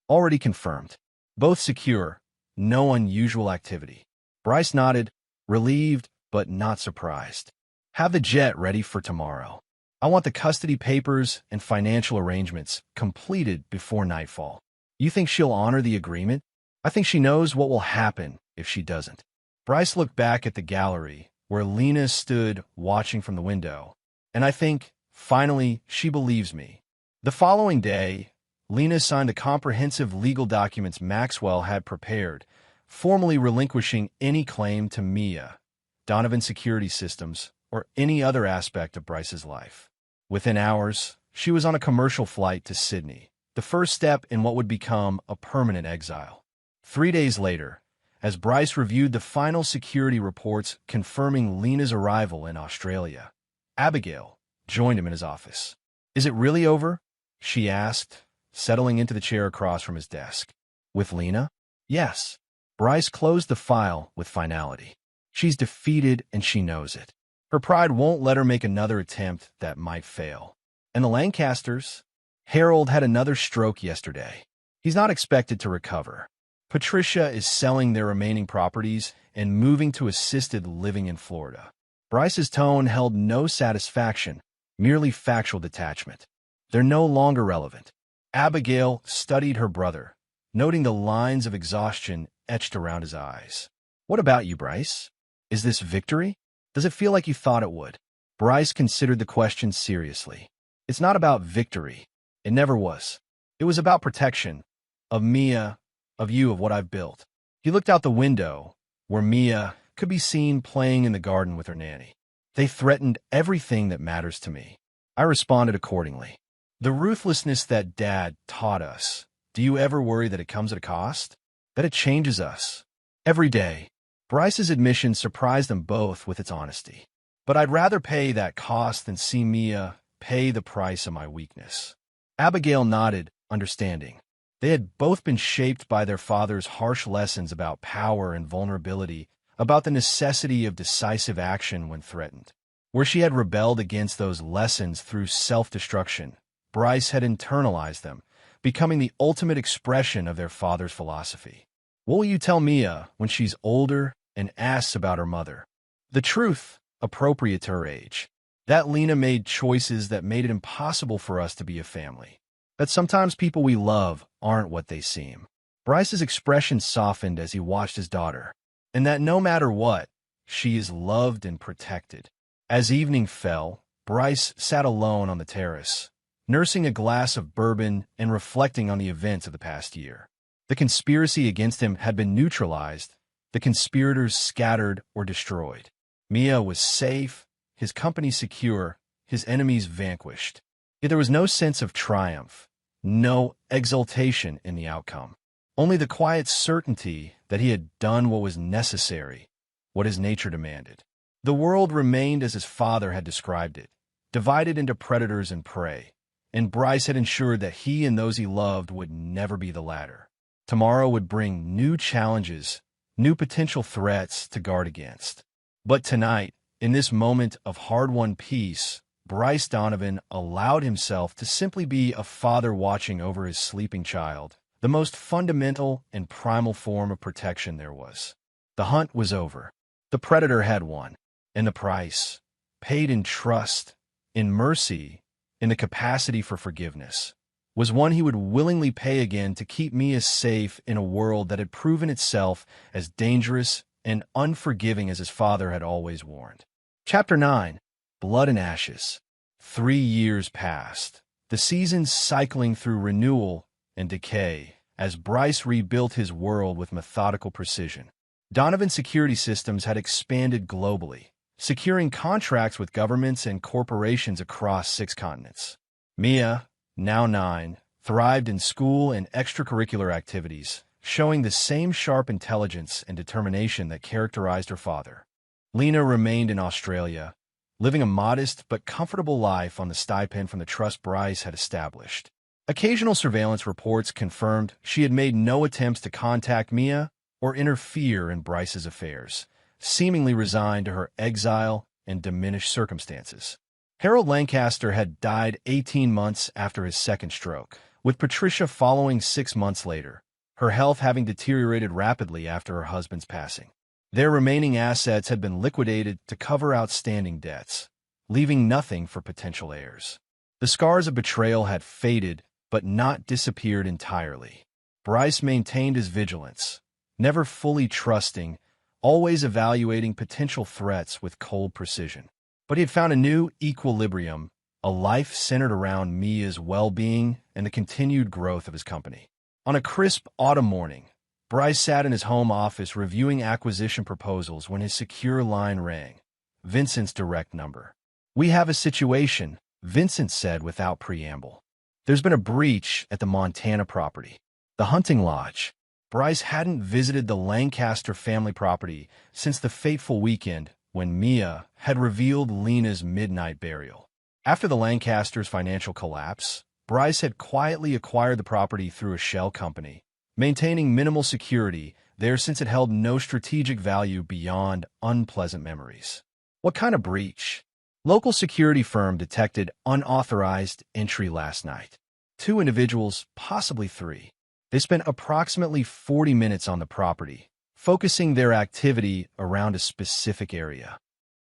Already confirmed. Both secure. No unusual activity. Bryce nodded, relieved but not surprised. Have the jet ready for tomorrow. I want the custody papers and financial arrangements completed before nightfall. You think she'll honor the agreement? I think she knows what will happen if she doesn't. Bryce looked back at the gallery, where Lena stood watching from the window, and I think, finally, she believes me. The following day, Lena signed the comprehensive legal documents Maxwell had prepared, formally relinquishing any claim to Mia, Donovan Security Systems, or any other aspect of Bryce's life. Within hours, she was on a commercial flight to Sydney, the first step in what would become a permanent exile. 3 days later, as Bryce reviewed the final security reports confirming Lena's arrival in Australia, Abigail joined him in his office. Is it really over? She asked, settling into the chair across from his desk. With Lena? Yes. Bryce closed the file with finality. She's defeated and she knows it. Her pride won't let her make another attempt that might fail. And the Lancasters? Harold had another stroke yesterday. He's not expected to recover. Patricia is selling their remaining properties and moving to assisted living in Florida. Bryce's tone held no satisfaction, merely factual detachment. They're no longer relevant. Abigail studied her brother, noting the lines of exhaustion etched around his eyes. What about you, Bryce? Is this victory? Does it feel like you thought it would? Bryce considered the question seriously. It's not about victory. It never was. It was about protection. Of Mia, of you, of what I've built. He looked out the window, where Mia could be seen playing in the garden with her nanny. They threatened everything that matters to me. I responded accordingly. The ruthlessness that Dad taught us, do you ever worry that it comes at a cost? That it changes us? Every day. Bryce's admission surprised them both with its honesty. But I'd rather pay that cost than see Mia pay the price of my weakness. Abigail nodded, understanding. They had both been shaped by their father's harsh lessons about power and vulnerability, about the necessity of decisive action when threatened. Where she had rebelled against those lessons through self-destruction, Bryce had internalized them, becoming the ultimate expression of their father's philosophy. What will you tell Mia when she's older and asks about her mother? The truth, appropriate to her age. That Lena made choices that made it impossible for us to be a family. That sometimes people we love aren't what they seem. Bryce's expression softened as he watched his daughter, and that no matter what, she is loved and protected. As evening fell, Bryce sat alone on the terrace, nursing a glass of bourbon and reflecting on the events of the past year. The conspiracy against him had been neutralized, the conspirators scattered or destroyed. Mia was safe, his company secure, his enemies vanquished. Yet there was no sense of triumph, no exultation in the outcome. Only the quiet certainty that he had done what was necessary, what his nature demanded. The world remained as his father had described it, divided into predators and prey, and Bryce had ensured that he and those he loved would never be the latter. Tomorrow would bring new challenges, new potential threats to guard against. But tonight, in this moment of hard-won peace, Bryce Donovan allowed himself to simply be a father watching over his sleeping child, the most fundamental and primal form of protection there was. The hunt was over. The predator had won, and the price, paid in trust, in mercy, in the capacity for forgiveness, was one he would willingly pay again to keep Mia safe in a world that had proven itself as dangerous and unforgiving as his father had always warned. Chapter 9. Blood and Ashes. 3 years passed, the seasons cycling through renewal and decay as Bryce rebuilt his world with methodical precision. Donovan's security systems had expanded globally, securing contracts with governments and corporations across 6 continents. Mia, now 9, thrived in school and extracurricular activities, showing the same sharp intelligence and determination that characterized her father. Lena remained in Australia, living a modest but comfortable life on the stipend from the trust Bryce had established. Occasional surveillance reports confirmed she had made no attempts to contact Mia or interfere in Bryce's affairs, seemingly resigned to her exile and diminished circumstances. Harold Lancaster had died 18 months after his second stroke, with Patricia following 6 months later, her health having deteriorated rapidly after her husband's passing. Their remaining assets had been liquidated to cover outstanding debts, leaving nothing for potential heirs. The scars of betrayal had faded, but not disappeared entirely. Bryce maintained his vigilance, never fully trusting, always evaluating potential threats with cold precision. But he had found a new equilibrium, a life centered around Mia's well-being and the continued growth of his company. On a crisp autumn morning, Bryce sat in his home office reviewing acquisition proposals when his secure line rang. Vincent's direct number. "We have a situation," Vincent said without preamble. "There's been a breach at the Montana property. The hunting lodge." Bryce hadn't visited the Lancaster family property since the fateful weekend when Mia had revealed Lena's midnight burial. After the Lancasters' financial collapse, Bryce had quietly acquired the property through a shell company, maintaining minimal security there since it held no strategic value beyond unpleasant memories. What kind of breach? Local security firm detected unauthorized entry last night. 2 individuals, possibly 3. They spent approximately 40 minutes on the property, focusing their activity around a specific area.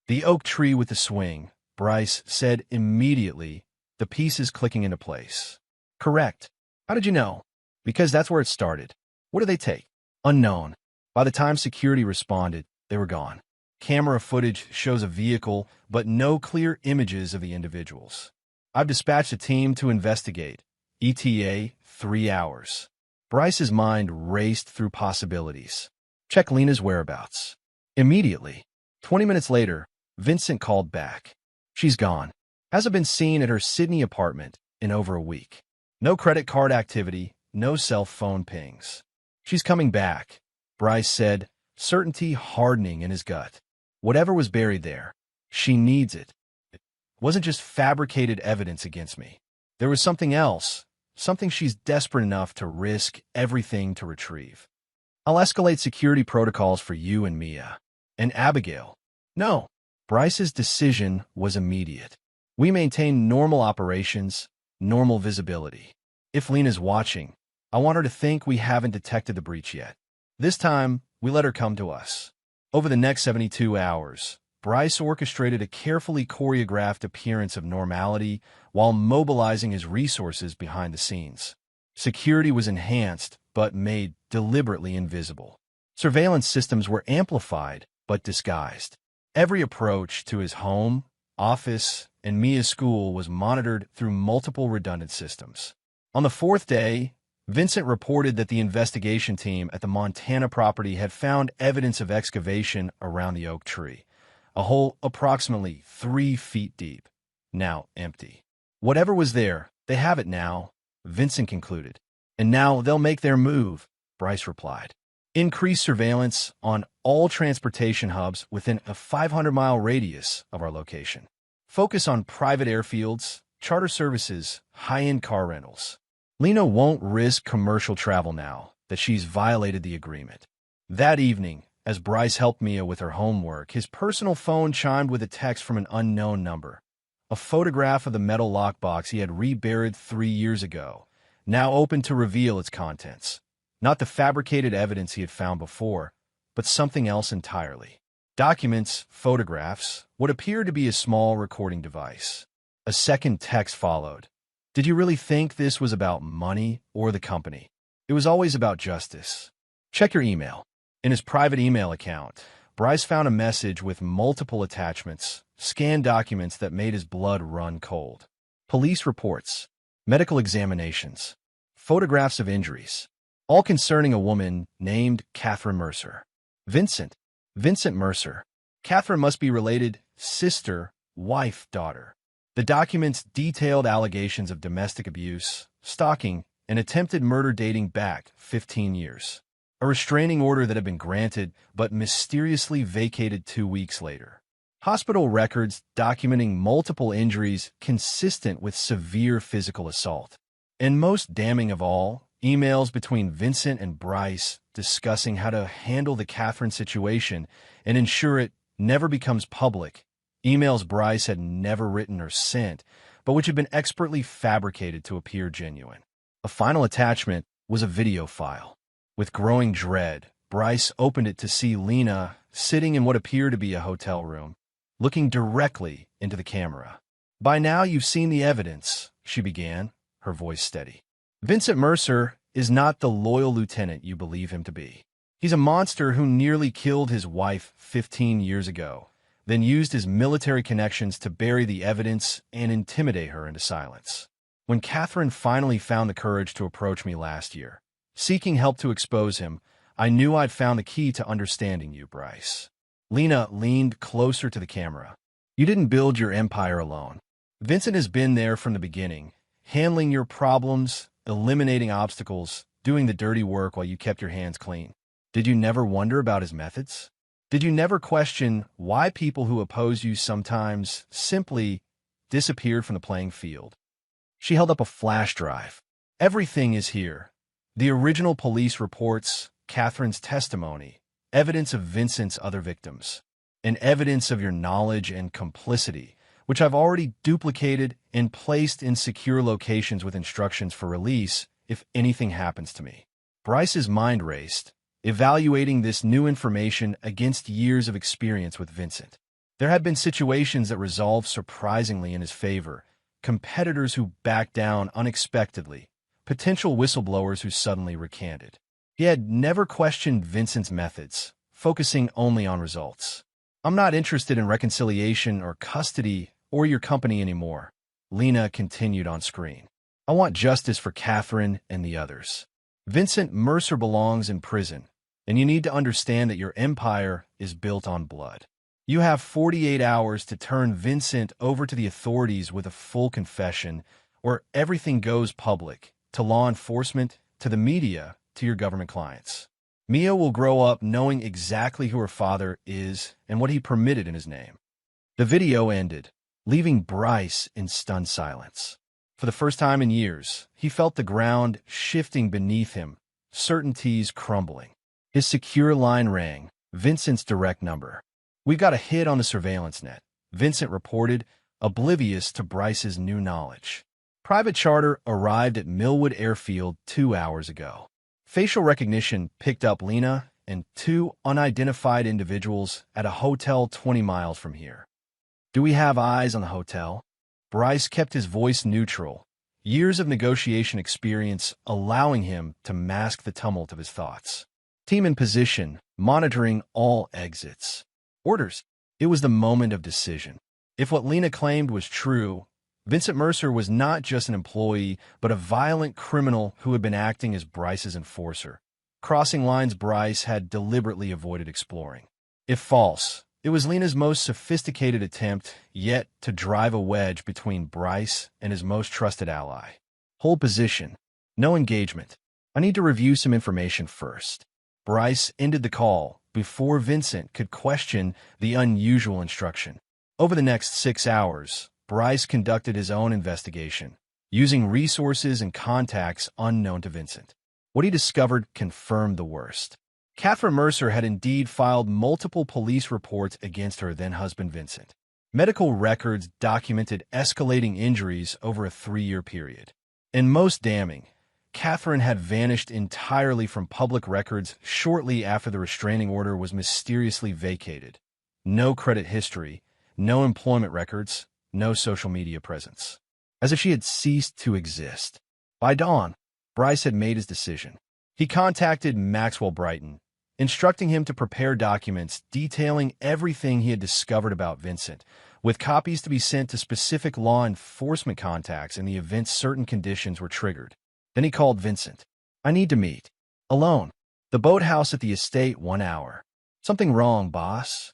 The oak tree with the swing, Bryce said immediately, the pieces clicking into place. "Correct. How did you know?" "Because that's where it started." "What did they take?" "Unknown." By the time security responded, they were gone. Camera footage shows a vehicle, but no clear images of the individuals. "I've dispatched a team to investigate. ETA, 3 hours. Bryce's mind raced through possibilities. "Check Lena's whereabouts." Immediately. 20 minutes later, Vincent called back. "She's gone. Hasn't been seen at her Sydney apartment in over a week. No credit card activity, no cell phone pings." "She's coming back," Bryce said, certainty hardening in his gut. "Whatever was buried there, she needs it. It wasn't just fabricated evidence against me. There was something else, something she's desperate enough to risk everything to retrieve. I'll escalate security protocols for you and Mia." "And Abigail?" "No." Bryce's decision was immediate. "We maintain normal operations, normal visibility. If Lena's watching, I want her to think we haven't detected the breach yet. This time, we let her come to us." Over the next 72 hours, Bryce orchestrated a carefully choreographed appearance of normality while mobilizing his resources behind the scenes. Security was enhanced, but made deliberately invisible. Surveillance systems were amplified, but disguised. Every approach to his home, office, and Mia's school was monitored through multiple redundant systems. On the 4th day, Vincent reported that the investigation team at the Montana property had found evidence of excavation around the oak tree, a hole approximately 3 feet deep, now empty. "Whatever was there, they have it now," Vincent concluded. "And now they'll make their move," Bryce replied. Increase surveillance on all transportation hubs within a 500-mile radius of our location. Focus on private airfields, charter services, high-end car rentals. Lena won't risk commercial travel now that she's violated the agreement. That evening, as Bryce helped Mia with her homework, his personal phone chimed with a text from an unknown number. A photograph of the metal lockbox he had reburied 3 years ago, now open to reveal its contents. Not the fabricated evidence he had found before, but something else entirely. Documents, photographs, what appeared to be a small recording device. A second text followed. Did you really think this was about money or the company? It was always about justice. Check your email. In his private email account, Bryce found a message with multiple attachments, scanned documents that made his blood run cold. Police reports, medical examinations, photographs of injuries, all concerning a woman named Catherine Mercer. Vincent Mercer. Catherine must be related, sister, wife, daughter. The documents detailed allegations of domestic abuse, stalking, and attempted murder dating back 15 years. A restraining order that had been granted but mysteriously vacated 2 weeks later. Hospital records documenting multiple injuries consistent with severe physical assault. And most damning of all, emails between Vincent and Bryce discussing how to handle the Catherine situation and ensure it never becomes public. Emails Bryce had never written or sent, but which had been expertly fabricated to appear genuine. A final attachment was a video file. With growing dread, Bryce opened it to see Lena sitting in what appeared to be a hotel room, looking directly into the camera. "By now you've seen the evidence," she began, her voice steady. "Vincent Mercer is not the loyal lieutenant you believe him to be. He's a monster who nearly killed his wife 15 years ago, then used his military connections to bury the evidence and intimidate her into silence. When Catherine finally found the courage to approach me last year, seeking help to expose him, I knew I'd found the key to understanding you, Bryce." Lena leaned closer to the camera. "You didn't build your empire alone. Vincent has been there from the beginning, handling your problems, eliminating obstacles, doing the dirty work while you kept your hands clean. Did you never wonder about his methods? Did you never question why people who oppose you sometimes simply disappeared from the playing field?" She held up a flash drive. "Everything is here. The original police reports, Catherine's testimony, evidence of Vincent's other victims, and evidence of your knowledge and complicity, which I've already duplicated and placed in secure locations with instructions for release if anything happens to me." Bryce's mind raced, evaluating this new information against years of experience with Vincent. There had been situations that resolved surprisingly in his favor, competitors who backed down unexpectedly, potential whistleblowers who suddenly recanted. He had never questioned Vincent's methods, focusing only on results. "I'm not interested in reconciliation or custody or your company anymore," Lena continued on screen. "I want justice for Catherine and the others. Vincent Mercer belongs in prison, and you need to understand that your empire is built on blood. You have 48 hours to turn Vincent over to the authorities with a full confession, or everything goes public, to law enforcement, to the media, to your government clients. Mia will grow up knowing exactly who her father is and what he permitted in his name." The video ended, leaving Bryce in stunned silence. For the first time in years, he felt the ground shifting beneath him, certainties crumbling. His secure line rang, Vincent's direct number. "We've got a hit on the surveillance net," Vincent reported, oblivious to Bryce's new knowledge. "Private charter arrived at Millwood Airfield 2 hours ago. Facial recognition picked up Lena and 2 unidentified individuals at a hotel 20 miles from here. Do we have eyes on the hotel?" Bryce kept his voice neutral, years of negotiation experience allowing him to mask the tumult of his thoughts. "Team in position, monitoring all exits. Orders." It was the moment of decision. If what Lena claimed was true, Vincent Mercer was not just an employee, but a violent criminal who had been acting as Bryce's enforcer, crossing lines Bryce had deliberately avoided exploring. If false, it was Lena's most sophisticated attempt yet to drive a wedge between Bryce and his most trusted ally. "Hold position. No engagement. I need to review some information first." Bryce ended the call before Vincent could question the unusual instruction. Over the next 6 hours, Bryce conducted his own investigation, using resources and contacts unknown to Vincent. What he discovered confirmed the worst. Catherine Mercer had indeed filed multiple police reports against her then-husband Vincent. Medical records documented escalating injuries over a 3-year period. And most damning, Catherine had vanished entirely from public records shortly after the restraining order was mysteriously vacated. No credit history, no employment records, no social media presence. As if she had ceased to exist. By dawn, Bryce had made his decision. He contacted Maxwell Brighton, instructing him to prepare documents detailing everything he had discovered about Vincent, with copies to be sent to specific law enforcement contacts in the event certain conditions were triggered. Then he called Vincent. "I need to meet. Alone. The boathouse at the estate, 1 hour." "Something wrong, boss?"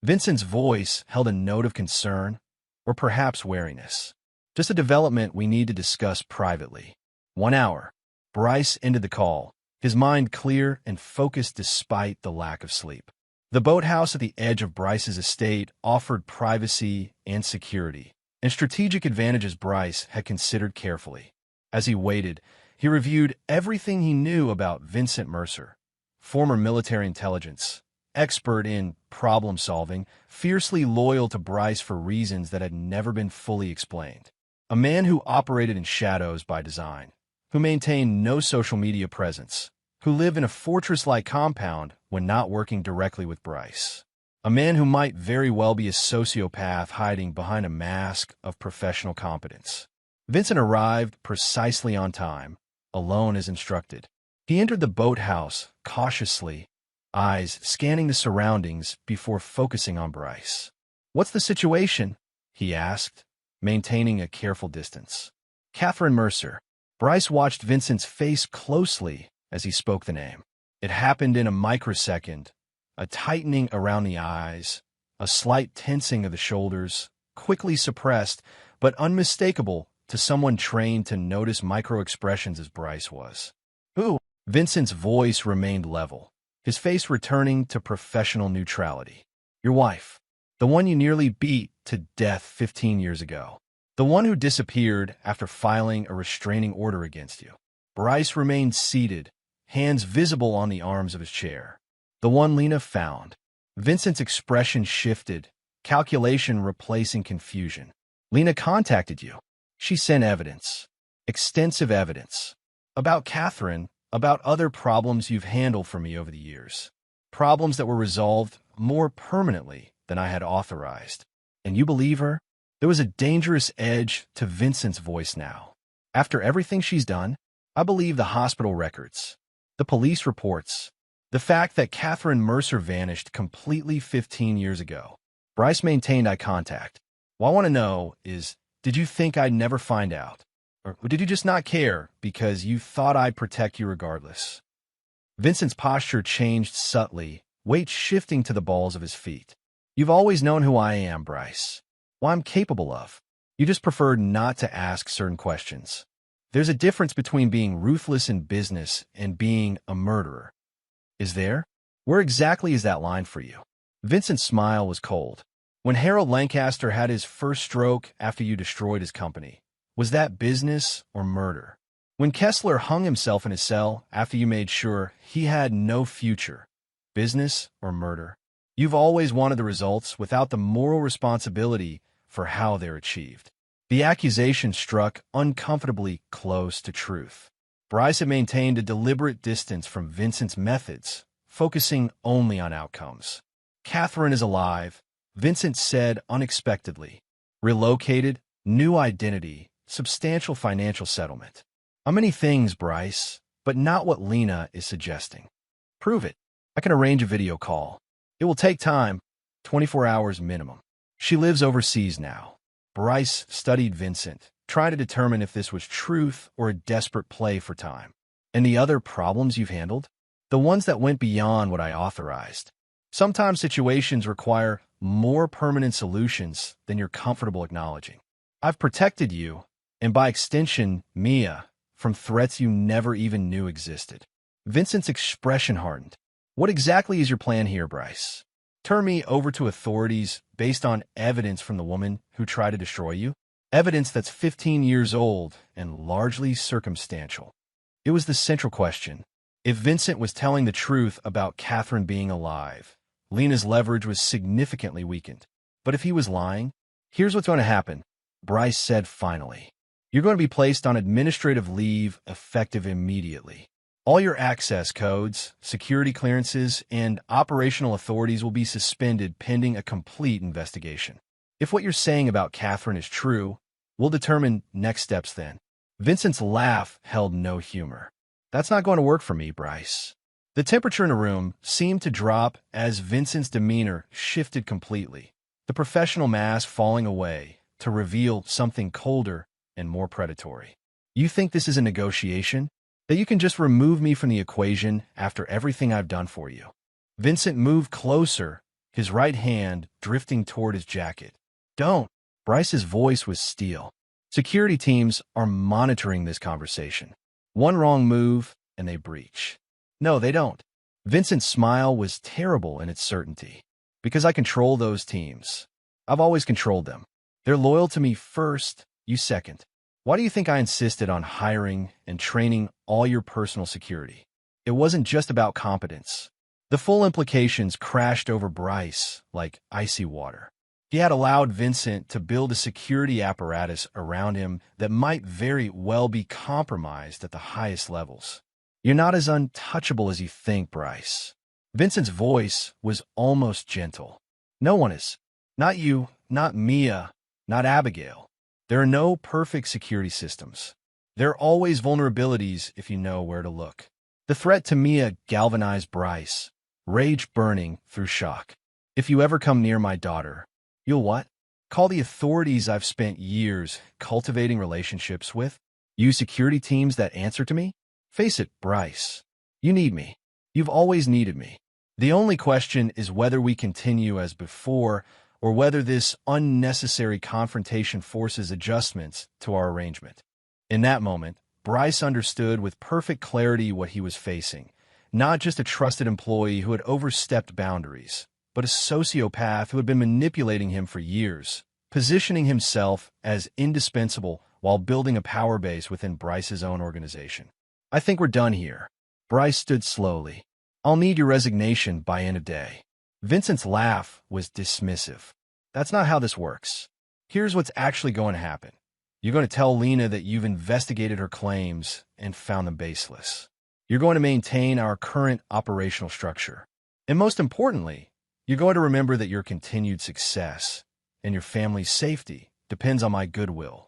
Vincent's voice held a note of concern, or perhaps wariness. "Just a development we need to discuss privately." 1 hour. Bryce ended the call, his mind clear and focused despite the lack of sleep. The boathouse at the edge of Bryce's estate offered privacy and security, and strategic advantages Bryce had considered carefully. As he waited, he reviewed everything he knew about Vincent Mercer, former military intelligence, expert in problem-solving, fiercely loyal to Bryce for reasons that had never been fully explained. A man who operated in shadows by design, who maintained no social media presence, who lived in a fortress-like compound when not working directly with Bryce. A man who might very well be a sociopath hiding behind a mask of professional competence. Vincent arrived precisely on time, alone as instructed. He entered the boathouse cautiously, eyes scanning the surroundings before focusing on Bryce. "What's the situation?" he asked, maintaining a careful distance. "Catherine Mercer." Bryce watched Vincent's face closely as he spoke the name. It happened in a microsecond, a tightening around the eyes, a slight tensing of the shoulders, quickly suppressed, but unmistakable to someone trained to notice micro-expressions as Bryce was. "Who?" Vincent's voice remained level, his face returning to professional neutrality. "Your wife. The one you nearly beat to death 15 years ago. The one who disappeared after filing a restraining order against you." Bryce remained seated, hands visible on the arms of his chair. "The one Lena found." Vincent's expression shifted, calculation replacing confusion. "Lena contacted you. She sent evidence. Extensive evidence. About Catherine, about other problems you've handled for me over the years. Problems that were resolved more permanently than I had authorized. And you believe her?" There was a dangerous edge to Vincent's voice now. "After everything she's done, I believe the hospital records, the police reports, the fact that Catherine Mercer vanished completely 15 years ago." Bryce maintained eye contact. "What I want to know is, did you think I'd never find out? Or did you just not care because you thought I'd protect you regardless?" Vincent's posture changed subtly, weight shifting to the balls of his feet. "You've always known who I am, Bryce. What I'm capable of. You just preferred not to ask certain questions. There's a difference between being ruthless in business and being a murderer. Is there? Where exactly is that line for you?" Vincent's smile was cold. "When Harold Lancaster had his first stroke after you destroyed his company, was that business or murder? When Kessler hung himself in his cell after you made sure he had no future, business or murder? You've always wanted the results without the moral responsibility for how they're achieved." The accusation struck uncomfortably close to truth. Bryce had maintained a deliberate distance from Vincent's methods, focusing only on outcomes. "Catherine is alive," Vincent said unexpectedly. "Relocated, new identity, substantial financial settlement. Many things, Bryce, but not what Lena is suggesting." "Prove it. I can arrange a video call. It will take time, 24 hours minimum. She lives overseas now." Bryce studied Vincent, trying to determine if this was truth or a desperate play for time. "And the other problems you've handled? The ones that went beyond what I authorized. Sometimes situations require more permanent solutions than you're comfortable acknowledging. I've protected you, and by extension, Mia, from threats you never even knew existed." Vincent's expression hardened. What exactly is your plan here, Bryce? Turn me over to authorities based on evidence from the woman who tried to destroy you? Evidence that's 15 years old and largely circumstantial. It was the central question. If Vincent was telling the truth about Catherine being alive, Lena's leverage was significantly weakened. But if he was lying, here's what's going to happen, Bryce said finally. You're going to be placed on administrative leave effective immediately. All your access codes, security clearances, and operational authorities will be suspended pending a complete investigation. If what you're saying about Catherine is true, we'll determine next steps then. Vincent's laugh held no humor. That's not going to work for me, Bryce. The temperature in the room seemed to drop as Vincent's demeanor shifted completely, the professional mask falling away to reveal something colder and more predatory. You think this is a negotiation? That you can just remove me from the equation after everything I've done for you? Vincent moved closer, his right hand drifting toward his jacket. Don't. Bryce's voice was steel. Security teams are monitoring this conversation. One wrong move, and they breach. No, they don't. Vincent's smile was terrible in its certainty. Because I control those teams. I've always controlled them. They're loyal to me first, you second. Why do you think I insisted on hiring and training all your personal security? It wasn't just about competence. The full implications crashed over Bryce like icy water. He had allowed Vincent to build a security apparatus around him that might very well be compromised at the highest levels. You're not as untouchable as you think, Bryce. Vincent's voice was almost gentle. No one is. Not you, not Mia, not Abigail. There are no perfect security systems. There are always vulnerabilities if you know where to look. The threat to Mia galvanized Bryce, rage burning through shock. If you ever come near my daughter, you'll what? Call the authorities I've spent years cultivating relationships with? Use security teams that answer to me? Face it, Bryce. You need me. You've always needed me. The only question is whether we continue as before or whether this unnecessary confrontation forces adjustments to our arrangement. In that moment, Bryce understood with perfect clarity what he was facing. Not just a trusted employee who had overstepped boundaries, but a sociopath who had been manipulating him for years, positioning himself as indispensable while building a power base within Bryce's own organization. I think we're done here. Bryce stood slowly. I'll need your resignation by end of day. Vincent's laugh was dismissive. That's not how this works. Here's what's actually going to happen. You're going to tell Lena that you've investigated her claims and found them baseless. You're going to maintain our current operational structure. And most importantly, you're going to remember that your continued success and your family's safety depends on my goodwill.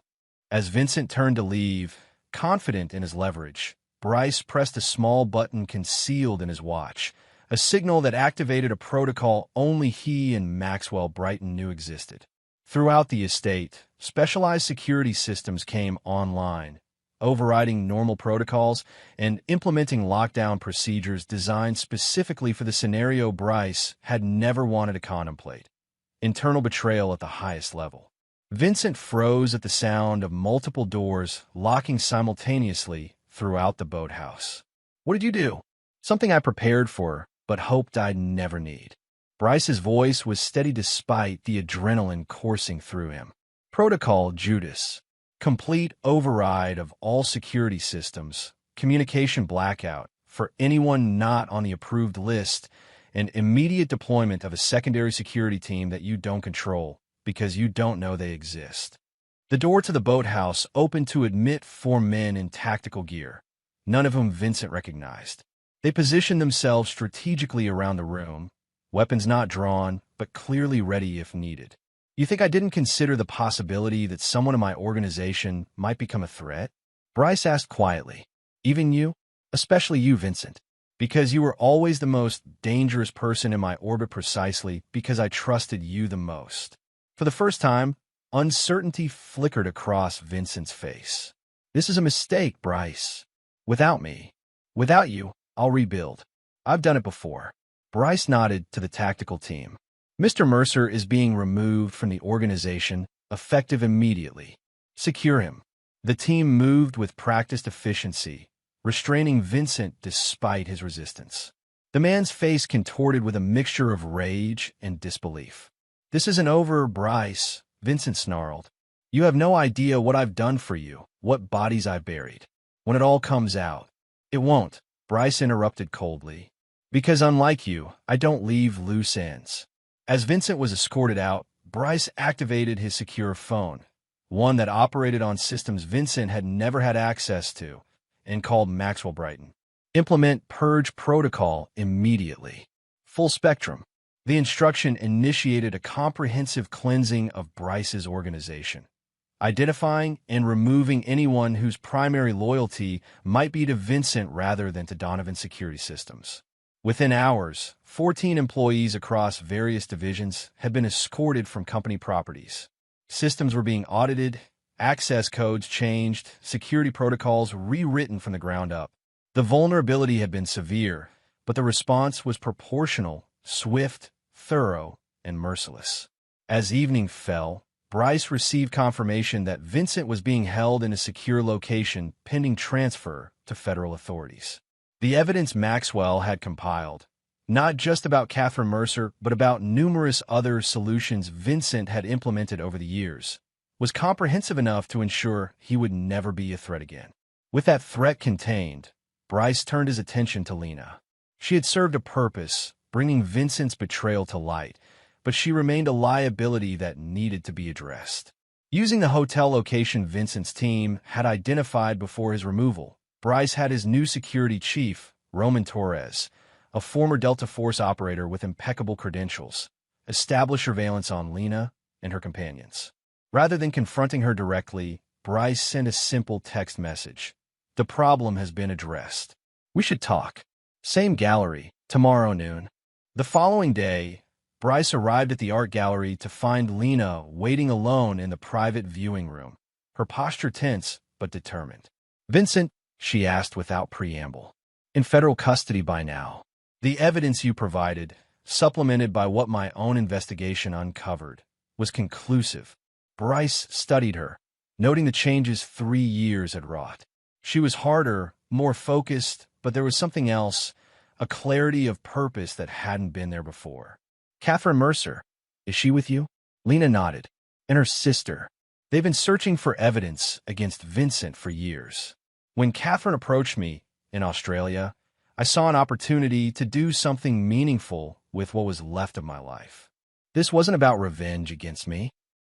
As Vincent turned to leave, confident in his leverage, Bryce pressed a small button concealed in his watch, a signal that activated a protocol only he and Maxwell Brighton knew existed. Throughout the estate, specialized security systems came online, overriding normal protocols and implementing lockdown procedures designed specifically for the scenario Bryce had never wanted to contemplate: internal betrayal at the highest level. Vincent froze at the sound of multiple doors locking simultaneously throughout the boathouse. What did you do? Something I prepared for, but hoped I'd never need. Bryce's voice was steady despite the adrenaline coursing through him. Protocol Judas. Complete override of all security systems, communication blackout for anyone not on the approved list, and immediate deployment of a secondary security team that you don't control because you don't know they exist. The door to the boathouse opened to admit 4 men in tactical gear, none of whom Vincent recognized. They positioned themselves strategically around the room, weapons not drawn, but clearly ready if needed. You think I didn't consider the possibility that someone in my organization might become a threat? Bryce asked quietly. Even you? Especially you, Vincent. Because you were always the most dangerous person in my orbit precisely because I trusted you the most. For the first time, uncertainty flickered across Vincent's face. This is a mistake, Bryce. Without me, without you, I'll rebuild. I've done it before. Bryce nodded to the tactical team. Mr. Mercer is being removed from the organization, effective immediately. Secure him. The team moved with practiced efficiency, restraining Vincent despite his resistance. The man's face contorted with a mixture of rage and disbelief. "This isn't over, Bryce," Vincent snarled. "You have no idea what I've done for you, what bodies I've buried. When it all comes out." "It won't," Bryce interrupted coldly. "Because unlike you, I don't leave loose ends." As Vincent was escorted out, Bryce activated his secure phone, one that operated on systems Vincent had never had access to, and called Maxwell Brighton. "Implement purge protocol immediately. Full spectrum." The instruction initiated a comprehensive cleansing of Bryce's organization, identifying and removing anyone whose primary loyalty might be to Vincent rather than to Donovan's security systems. Within hours, 14 employees across various divisions had been escorted from company properties. Systems were being audited, access codes changed, security protocols rewritten from the ground up. The vulnerability had been severe, but the response was proportional, swift, thorough, and merciless. As evening fell, Bryce received confirmation that Vincent was being held in a secure location pending transfer to federal authorities. The evidence Maxwell had compiled, not just about Catherine Mercer, but about numerous other solutions Vincent had implemented over the years, was comprehensive enough to ensure he would never be a threat again. With that threat contained, Bryce turned his attention to Lena. She had served a purpose, bringing Vincent's betrayal to light, but she remained a liability that needed to be addressed. Using the hotel location Vincent's team had identified before his removal, Bryce had his new security chief, Roman Torres, a former Delta Force operator with impeccable credentials, establish surveillance on Lena and her companions. Rather than confronting her directly, Bryce sent a simple text message. "The problem has been addressed. We should talk. Same gallery, tomorrow noon." The following day, Bryce arrived at the art gallery to find Lena waiting alone in the private viewing room, her posture tense but determined. "Vincent," she asked without preamble, "in federal custody by now. The evidence you provided, supplemented by what my own investigation uncovered, was conclusive." Bryce studied her, noting the changes 3 years had wrought. She was harder, more focused, but there was something else, a clarity of purpose that hadn't been there before. "Catherine Mercer, is she with you?" Lena nodded. "And her sister. They've been searching for evidence against Vincent for years. When Catherine approached me in Australia, I saw an opportunity to do something meaningful with what was left of my life. This wasn't about revenge against me.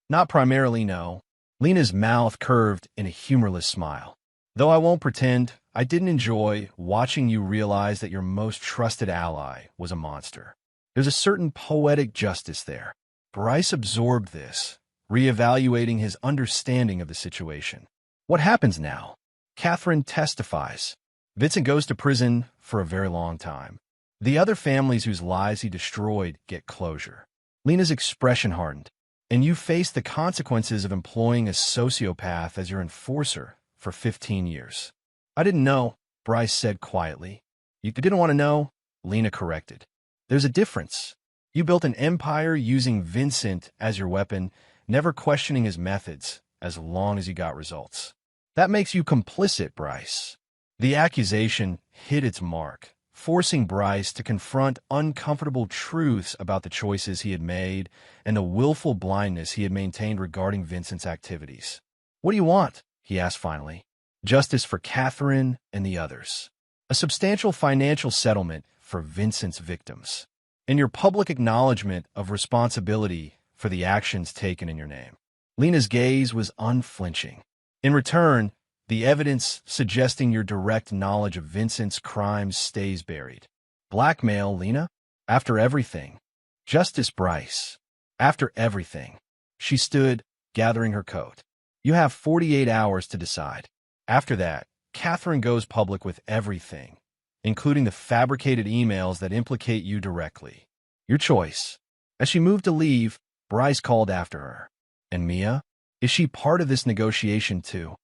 Not primarily, no." Lena's mouth curved in a humorless smile. "Though I won't pretend, I didn't enjoy watching you realize that your most trusted ally was a monster. There's a certain poetic justice there." Bryce absorbed this, reevaluating his understanding of the situation. "What happens now?" "Catherine testifies. Vincent goes to prison for a very long time. The other families whose lives he destroyed get closure." Lena's expression hardened. "And you face the consequences of employing a sociopath as your enforcer for 15 years. "I didn't know," Bryce said quietly. "You didn't want to know?" Lena corrected. "There's a difference. You built an empire using Vincent as your weapon, never questioning his methods, as long as you got results. That makes you complicit, Bryce." The accusation hit its mark, forcing Bryce to confront uncomfortable truths about the choices he had made and the willful blindness he had maintained regarding Vincent's activities. "What do you want?" he asked finally. "Justice for Catherine and the others. A substantial financial settlement for Vincent's victims. And your public acknowledgement of responsibility for the actions taken in your name." Lena's gaze was unflinching. "In return, the evidence suggesting your direct knowledge of Vincent's crimes stays buried." "Blackmail, Lena? After everything." "Justice, Bryce. After everything." She stood, gathering her coat. "You have 48 hours to decide. After that, Catherine goes public with everything, including the fabricated emails that implicate you directly. Your choice." As she moved to leave, Bryce called after her. "And Mia? Is she part of this negotiation too?"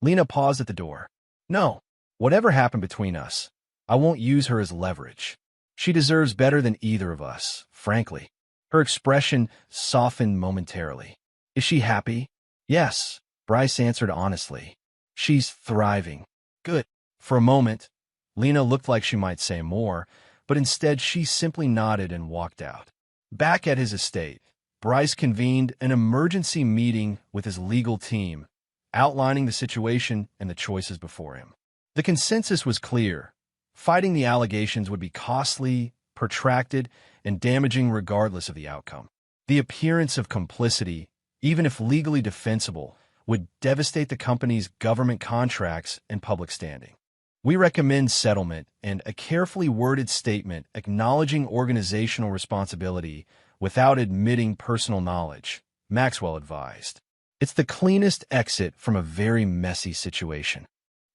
Lena paused at the door. "No. Whatever happened between us, I won't use her as leverage. She deserves better than either of us, frankly." Her expression softened momentarily. "Is she happy?" "Yes," Bryce answered honestly. "She's thriving." "Good." For a moment, Lena looked like she might say more, but instead she simply nodded and walked out. Back at his estate, Bryce convened an emergency meeting with his legal team, outlining the situation and the choices before him. The consensus was clear. Fighting the allegations would be costly, protracted, and damaging regardless of the outcome. The appearance of complicity, even if legally defensible, would devastate the company's government contracts and public standing. We recommend settlement and a carefully worded statement acknowledging organizational responsibility without admitting personal knowledge, Maxwell advised. It's the cleanest exit from a very messy situation.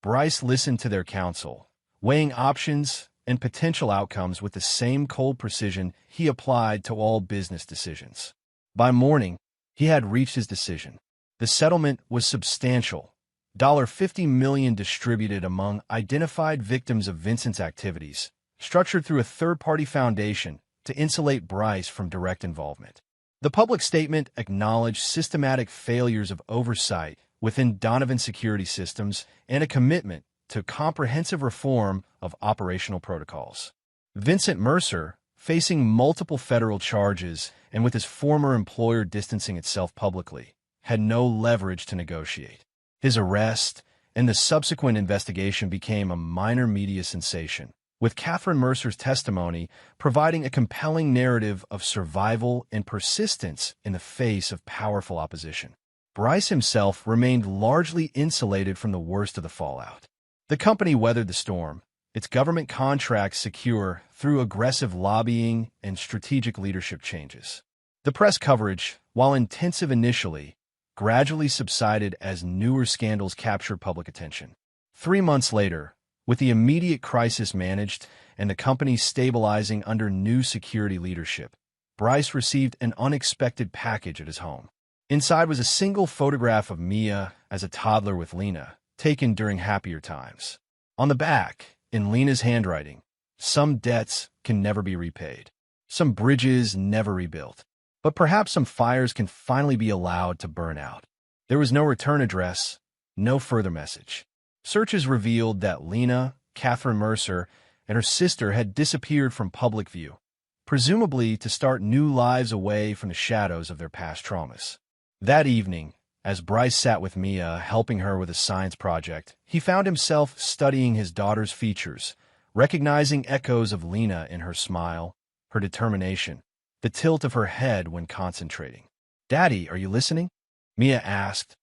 Bryce listened to their counsel, weighing options and potential outcomes with the same cold precision he applied to all business decisions. By morning, he had reached his decision. The settlement was substantial, $50 million distributed among identified victims of Vincent's activities, structured through a third-party foundation to insulate Bryce from direct involvement. The public statement acknowledged systematic failures of oversight within Donovan's security systems and a commitment to comprehensive reform of operational protocols. Vincent Mercer, facing multiple federal charges and with his former employer distancing itself publicly, had no leverage to negotiate. His arrest and the subsequent investigation became a minor media sensation, with Catherine Mercer's testimony providing a compelling narrative of survival and persistence in the face of powerful opposition. Bryce himself remained largely insulated from the worst of the fallout. The company weathered the storm, its government contracts secure through aggressive lobbying and strategic leadership changes. The press coverage, while intensive initially, gradually subsided as newer scandals captured public attention. 3 months later, with the immediate crisis managed and the company stabilizing under new security leadership, Bryce received an unexpected package at his home. Inside was a single photograph of Mia as a toddler with Lena, taken during happier times. On the back, in Lena's handwriting, "Some debts can never be repaid. Some bridges never rebuilt. But perhaps some fires can finally be allowed to burn out." There was no return address, no further message. Searches revealed that Lena, Catherine Mercer, and her sister had disappeared from public view, presumably to start new lives away from the shadows of their past traumas. That evening, as Bryce sat with Mia, helping her with a science project, he found himself studying his daughter's features, recognizing echoes of Lena in her smile, her determination, the tilt of her head when concentrating. "Daddy, are you listening?" Mia asked,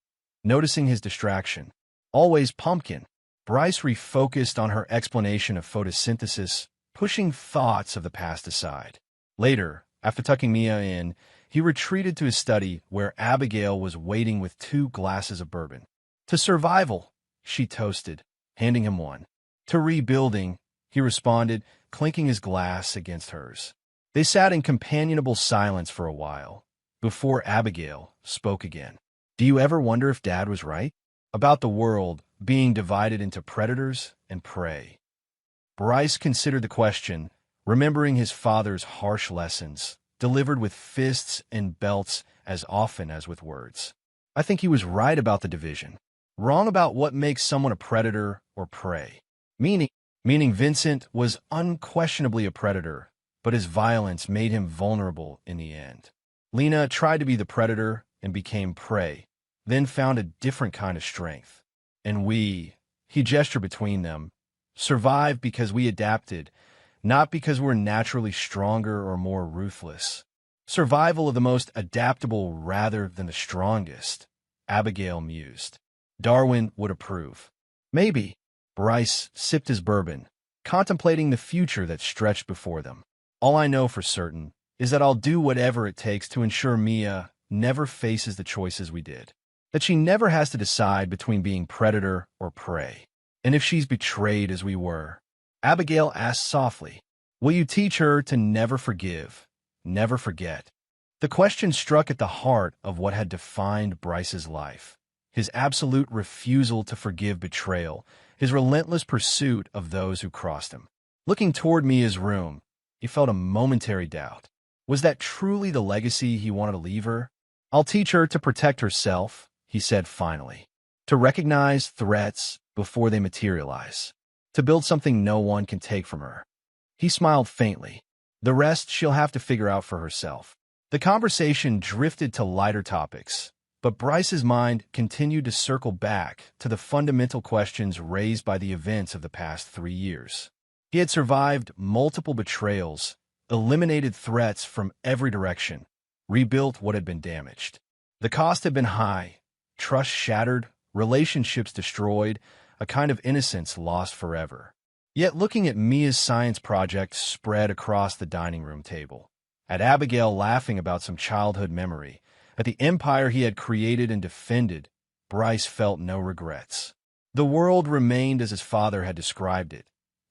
noticing his distraction. "Always pumpkin." Bryce refocused on her explanation of photosynthesis, pushing thoughts of the past aside. Later, after tucking Mia in, he retreated to his study where Abigail was waiting with 2 glasses of bourbon. "To survival," she toasted, handing him one. "To rebuilding," he responded, clinking his glass against hers. They sat in companionable silence for a while, before Abigail spoke again. "Do you ever wonder if Dad was right? About the world being divided into predators and prey?" Bryce considered the question, remembering his father's harsh lessons, delivered with fists and belts as often as with words. "I think he was right about the division. Wrong about what makes someone a predator or prey. Meaning Vincent was unquestionably a predator, but his violence made him vulnerable in the end. Lena tried to be the predator and became prey, then found a different kind of strength. And he gestured between them, survived because we adapted, not because we're naturally stronger or more ruthless. Survival of the most adaptable rather than the strongest," Abigail mused. "Darwin would approve." "Maybe." Bryce sipped his bourbon, contemplating the future that stretched before them. "All I know for certain is that I'll do whatever it takes to ensure Mia never faces the choices we did. That she never has to decide between being predator or prey. And if she's betrayed as we were," Abigail asked softly, "will you teach her to never forgive, never forget?" The question struck at the heart of what had defined Bryce's life. His absolute refusal to forgive betrayal, his relentless pursuit of those who crossed him. Looking toward Mia's room, he felt a momentary doubt. Was that truly the legacy he wanted to leave her? "I'll teach her to protect herself," he said finally. "To recognize threats before they materialize. To build something no one can take from her." He smiled faintly. The rest she'll have to figure out for herself. The conversation drifted to lighter topics, but Bryce's mind continued to circle back to the fundamental questions raised by the events of the past 3 years. He had survived multiple betrayals, eliminated threats from every direction, rebuilt what had been damaged. The cost had been high, trust shattered, relationships destroyed, a kind of innocence lost forever. Yet looking at Mia's science project spread across the dining room table, at Abigail laughing about some childhood memory, at the empire he had created and defended, Bryce felt no regrets. The world remained as his father had described it,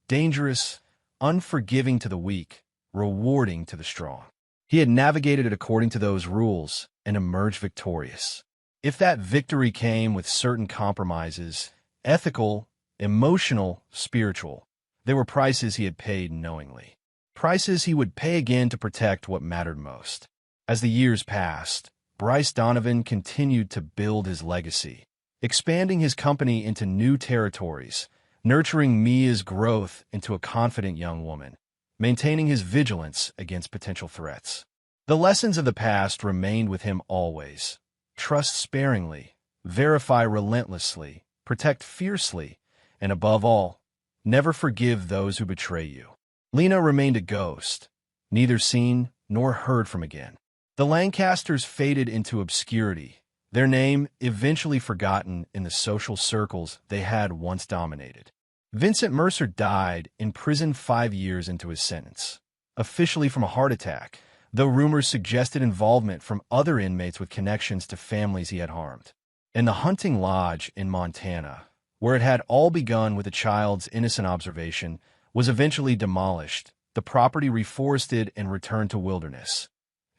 dangerous, unforgiving to the weak, rewarding to the strong. He had navigated it according to those rules and emerged victorious. If that victory came with certain compromises, ethical, emotional, spiritual, there were prices he had paid knowingly. Prices he would pay again to protect what mattered most. As the years passed, Bryce Donovan continued to build his legacy, expanding his company into new territories, nurturing Mia's growth into a confident young woman, maintaining his vigilance against potential threats. The lessons of the past remained with him always. Trust sparingly, verify relentlessly, protect fiercely, and above all, never forgive those who betray you. Lena remained a ghost, neither seen nor heard from again. The Lancasters faded into obscurity, their name eventually forgotten in the social circles they had once dominated. Vincent Mercer died in prison 5 years into his sentence, officially from a heart attack, though rumors suggested involvement from other inmates with connections to families he had harmed. And the hunting lodge in Montana, where it had all begun with a child's innocent observation, was eventually demolished, the property reforested and returned to wilderness,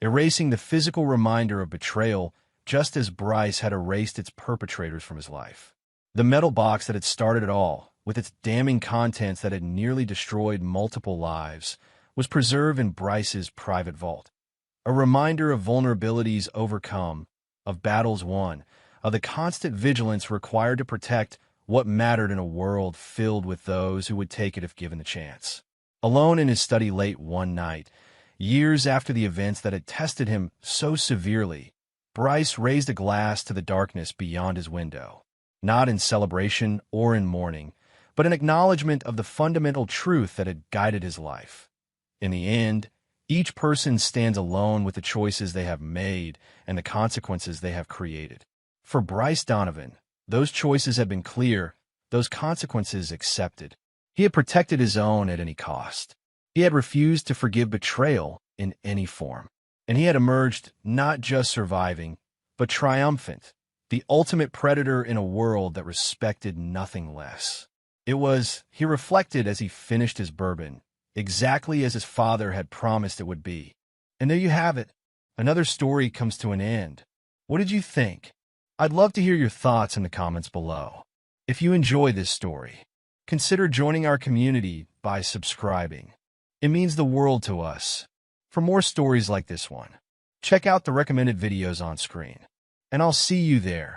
erasing the physical reminder of betrayal just as Bryce had erased its perpetrators from his life. The metal box that had started it all, with its damning contents that had nearly destroyed multiple lives, was preserved in Bryce's private vault. A reminder of vulnerabilities overcome, of battles won, of the constant vigilance required to protect what mattered in a world filled with those who would take it if given the chance. Alone in his study late one night, years after the events that had tested him so severely, Bryce raised a glass to the darkness beyond his window, not in celebration or in mourning, but in acknowledgement of the fundamental truth that had guided his life. In the end, each person stands alone with the choices they have made and the consequences they have created. For Bryce Donovan, those choices had been clear, those consequences accepted. He had protected his own at any cost. He had refused to forgive betrayal in any form. And he had emerged not just surviving, but triumphant, the ultimate predator in a world that respected nothing less. It was, he reflected as he finished his bourbon, exactly as his father had promised it would be. And there you have it. Another story comes to an end. What did you think? I'd love to hear your thoughts in the comments below. If you enjoy this story, consider joining our community by subscribing. It means the world to us. For more stories like this one, check out the recommended videos on screen. And I'll see you there.